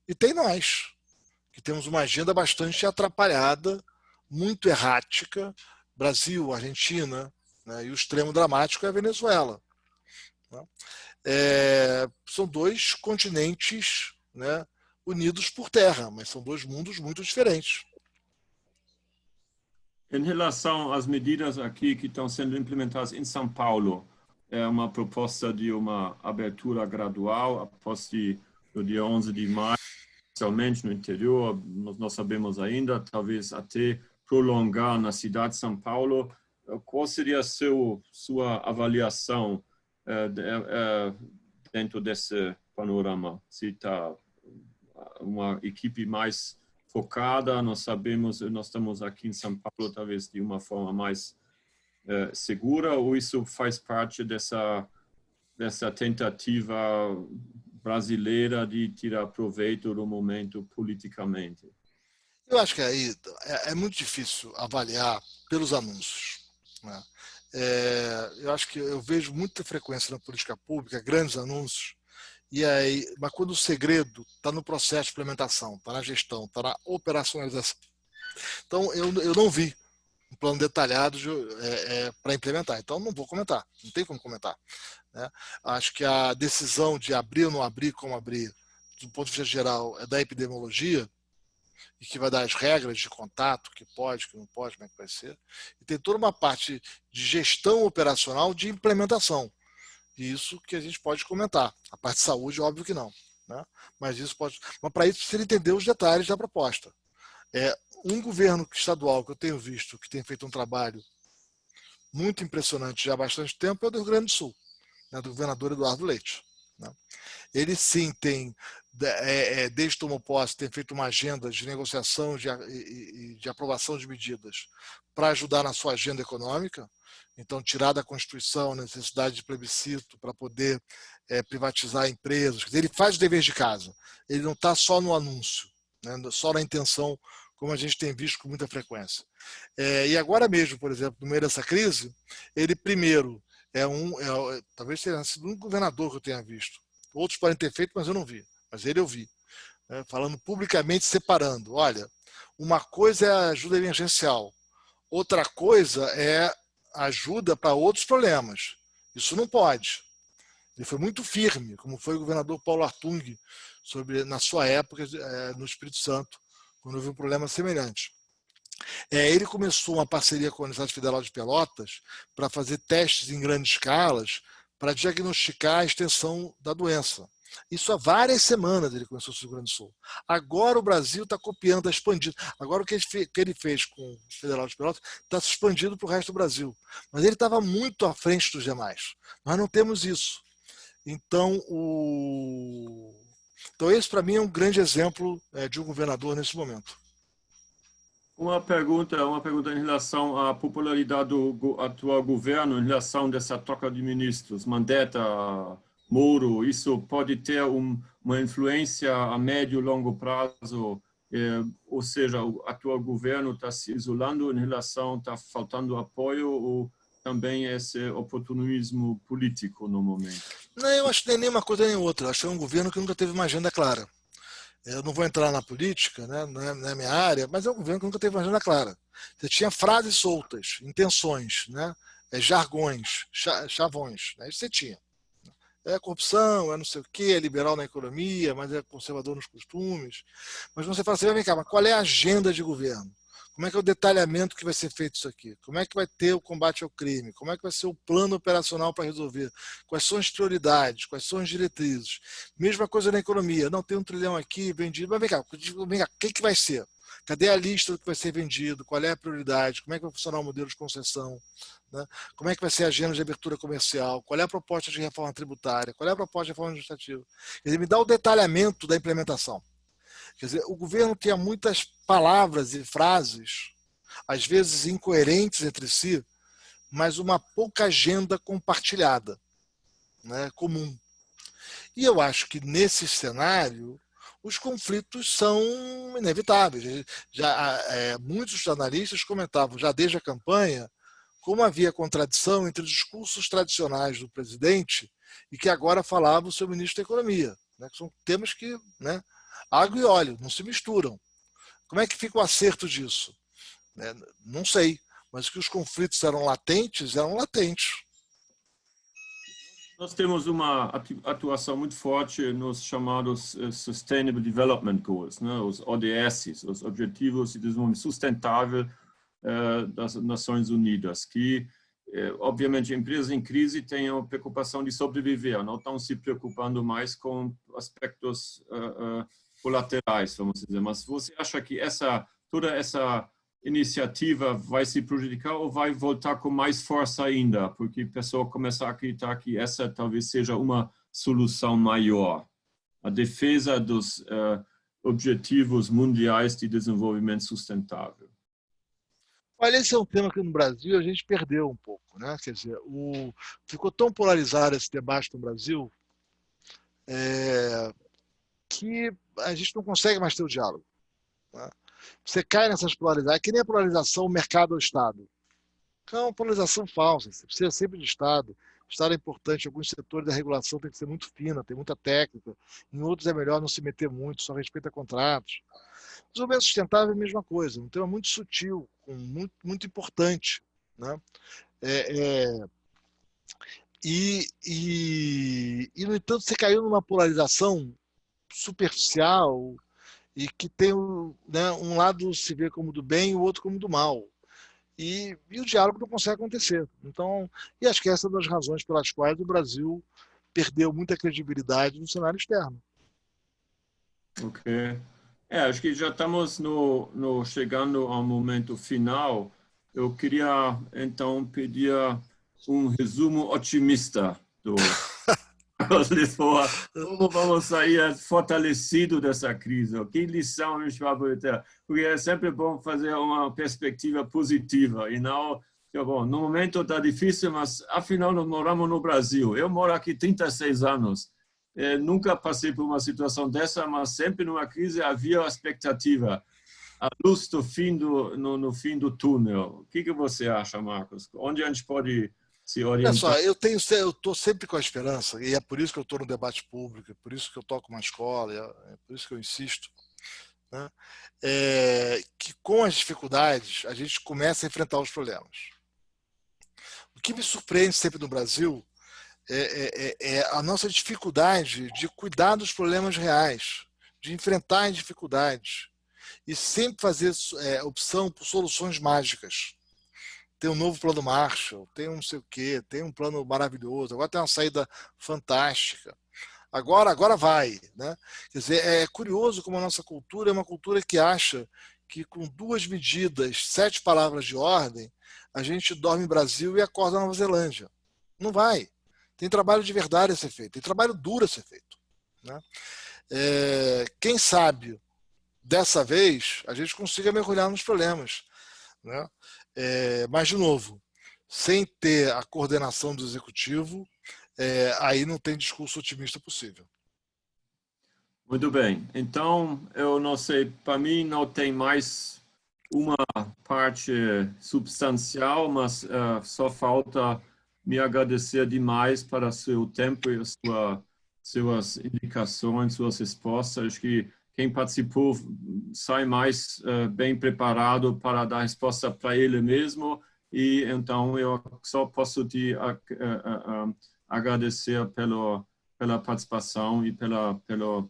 E tem nós, que temos uma agenda bastante atrapalhada, muito errática, Brasil, Argentina, né, e o extremo dramático é a Venezuela. Né? São 2 continentes, né, unidos por terra, mas são 2 mundos muito diferentes. Em relação às medidas aqui que estão sendo implementadas em São Paulo, é uma proposta de uma abertura gradual após o dia 11 de maio, especialmente no interior, nós sabemos ainda, talvez até prolongar na cidade de São Paulo. Qual seria a sua avaliação dentro desse panorama? Se está uma equipe mais focada, nós estamos aqui em São Paulo talvez de uma forma mais segura, ou isso faz parte dessa tentativa brasileira de tirar proveito do momento politicamente? Eu acho que aí é muito difícil avaliar pelos anúncios. Né? Eu acho que eu vejo muita frequência na política pública, grandes anúncios, mas quando o segredo está no processo de implementação, está na gestão, está na operacionalização. Então, eu não vi um plano detalhado para implementar. Então, não vou comentar, não tem como comentar. Né? Acho que a decisão de abrir ou não abrir, como abrir, do ponto de vista geral, é da epidemiologia, e que vai dar as regras de contato, que pode, que não pode, como é que vai ser. E tem toda uma parte de gestão operacional de implementação. E isso que a gente pode comentar. A parte de saúde, óbvio que não. Né? Mas para isso precisa entender os detalhes da proposta. Um governo estadual que eu tenho visto que tem feito um trabalho muito impressionante já há bastante tempo é o do Rio Grande do Sul, né, do governador Eduardo Leite. Né? Ele sim tem, desde que tomou posse, tem feito uma agenda de negociação e de aprovação de medidas para ajudar na sua agenda econômica. Então, tirar da Constituição a necessidade de plebiscito para poder privatizar empresas. Ele faz o dever de casa. Ele não está só no anúncio, né, só na intenção, como a gente tem visto com muita frequência. E agora mesmo, por exemplo, no meio dessa crise, ele primeiro talvez tenha sido um governador que eu tenha visto. Outros podem ter feito, mas eu não vi. Mas ele eu vi. Né, falando publicamente, separando. Olha, uma coisa é a ajuda emergencial. Outra coisa é ajuda para outros problemas. Isso não pode. Ele foi muito firme, como foi o governador Paulo Artung, na sua época, no Espírito Santo, quando houve um problema semelhante. Ele começou uma parceria com a Universidade Federal de Pelotas para fazer testes em grandes escalas para diagnosticar a extensão da doença. Isso há várias semanas ele começou no Rio Grande do Sul. Agora o Brasil está copiando, está expandindo. Agora o que ele fez com o Federal de Pelotas está se expandindo para o resto do Brasil. Mas ele estava muito à frente dos demais. Nós não temos isso. Então, esse para mim é um grande exemplo de um governador nesse momento. Uma pergunta em relação à popularidade do atual governo, em relação dessa troca de ministros, Mandetta, Moro, isso pode ter uma influência a médio e longo prazo, ou seja, o atual governo está se isolando em relação, está faltando apoio, ou também esse oportunismo político no momento? Não, eu acho que nem uma coisa nem outra. Eu acho que é um governo que nunca teve uma agenda clara. Eu não vou entrar na política, né, não é minha área, mas é um governo que nunca teve uma agenda clara. Você tinha frases soltas, intenções, né, jargões, chavões, né, isso você tinha. É corrupção, é não sei o quê, é liberal na economia, mas é conservador nos costumes. Mas você fala assim, vem cá, mas qual é a agenda de governo? Como é que é o detalhamento que vai ser feito isso aqui? Como é que vai ter o combate ao crime? Como é que vai ser o plano operacional para resolver? Quais são as prioridades? Quais são as diretrizes? Mesma coisa na economia. Não, tem 1 trilhão aqui vendido, mas vem cá, o que vai ser? Cadê a lista do que vai ser vendido? Qual é a prioridade? Como é que vai funcionar o modelo de concessão? Né? Como é que vai ser a agenda de abertura comercial? Qual é a proposta de reforma tributária? Qual é a proposta de reforma administrativa? Quer dizer, me dá o detalhamento da implementação. Quer dizer, o governo tinha muitas palavras e frases, às vezes incoerentes entre si, mas uma pouca agenda compartilhada, né, comum. E eu acho que nesse cenário os conflitos são inevitáveis. Muitos analistas comentavam já desde a campanha como havia contradição entre os discursos tradicionais do presidente e que agora falava o seu ministro da Economia, né, que são temas que, né, água e óleo, não se misturam. Como é que fica o acerto disso? Não sei, mas que os conflitos eram latentes, eram latentes. Nós temos uma atuação muito forte nos chamados Sustainable Development Goals, né? Os ODS, os Objetivos de Desenvolvimento Sustentável das Nações Unidas, que, obviamente, empresas em crise têm a preocupação de sobreviver, não estão se preocupando mais com aspectos colaterais, vamos dizer. Mas você acha que toda essa iniciativa vai se prejudicar ou vai voltar com mais força ainda? Porque a pessoa começa a acreditar que essa talvez seja uma solução maior. A defesa dos objetivos mundiais de desenvolvimento sustentável. Olha, esse é um tema que no Brasil a gente perdeu um pouco, né? Quer dizer, ficou tão polarizado esse debate no Brasil que a gente não consegue mais ter o diálogo. Né? Você cai nessas polarizações, é que nem a polarização mercado ou Estado. É uma polarização falsa, você precisa sempre de Estado. O Estado é importante, em alguns setores da regulação tem que ser muito fina, tem muita técnica, em outros é melhor não se meter muito, só respeita contratos. O desenvolvimento sustentável é a mesma coisa, um tema muito sutil, muito, muito importante. Né? No entanto, você caiu numa polarização superficial e que tem, né, um lado se vê como do bem e o outro como do mal. E o diálogo não consegue acontecer. Então, e acho que essa é uma das razões pelas quais o Brasil perdeu muita credibilidade no cenário externo. Ok. Acho que já estamos chegando ao momento final. Eu queria, então, pedir um resumo otimista do Lisboa. Como vamos sair fortalecido dessa crise? Que lição a gente vai poder ter? Porque é sempre bom fazer uma perspectiva positiva e não, bom, no momento está difícil, mas afinal nós moramos no Brasil. Eu moro aqui 36 anos. Nunca passei por uma situação dessa, mas sempre numa crise havia a expectativa, a luz do fim no fim do túnel. O que você acha, Marcos? Onde a gente pode se orientar? Olha só, eu estou sempre com a esperança, e é por isso que eu estou no debate público, é por isso que eu toco uma escola, é por isso que eu insisto, né? Que com as dificuldades a gente começa a enfrentar os problemas. O que me surpreende sempre no Brasil é a nossa dificuldade de cuidar dos problemas reais, de enfrentar as dificuldades. e sempre fazer opção por soluções mágicas. Tem um novo plano Marshall, tem um não sei o quê, tem um plano maravilhoso, agora tem uma saída fantástica. Agora vai, né? Quer dizer, é curioso como a nossa cultura é uma cultura que acha que com 2 medidas, 7 palavras de ordem, a gente dorme no Brasil e acorda na Nova Zelândia. Não vai. Tem trabalho de verdade a ser feito, tem trabalho duro a ser feito, né? Quem sabe, dessa vez, a gente consiga mergulhar nos problemas, né? Mas, de novo, sem ter a coordenação do executivo, aí não tem discurso otimista possível. Muito bem. Então, eu não sei, para mim não tem mais uma parte substancial, mas só falta me agradecer demais para seu tempo e suas indicações, suas respostas. Acho que quem participou sai mais bem preparado para dar resposta para ele mesmo, e então eu só posso te agradecer pela participação e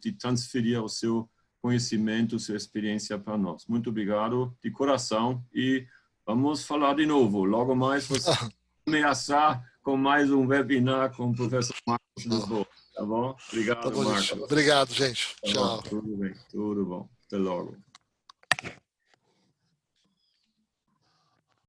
de transferir o seu conhecimento, sua experiência para nós. Muito obrigado de coração e vamos falar de novo. Logo mais você ameaçar com mais um webinar com o professor Marcos Lisboa. Tá bom? Obrigado, tá bom, Marcos. Obrigado, gente. Tá Tchau. bom, tudo bem, tudo bom. Até logo.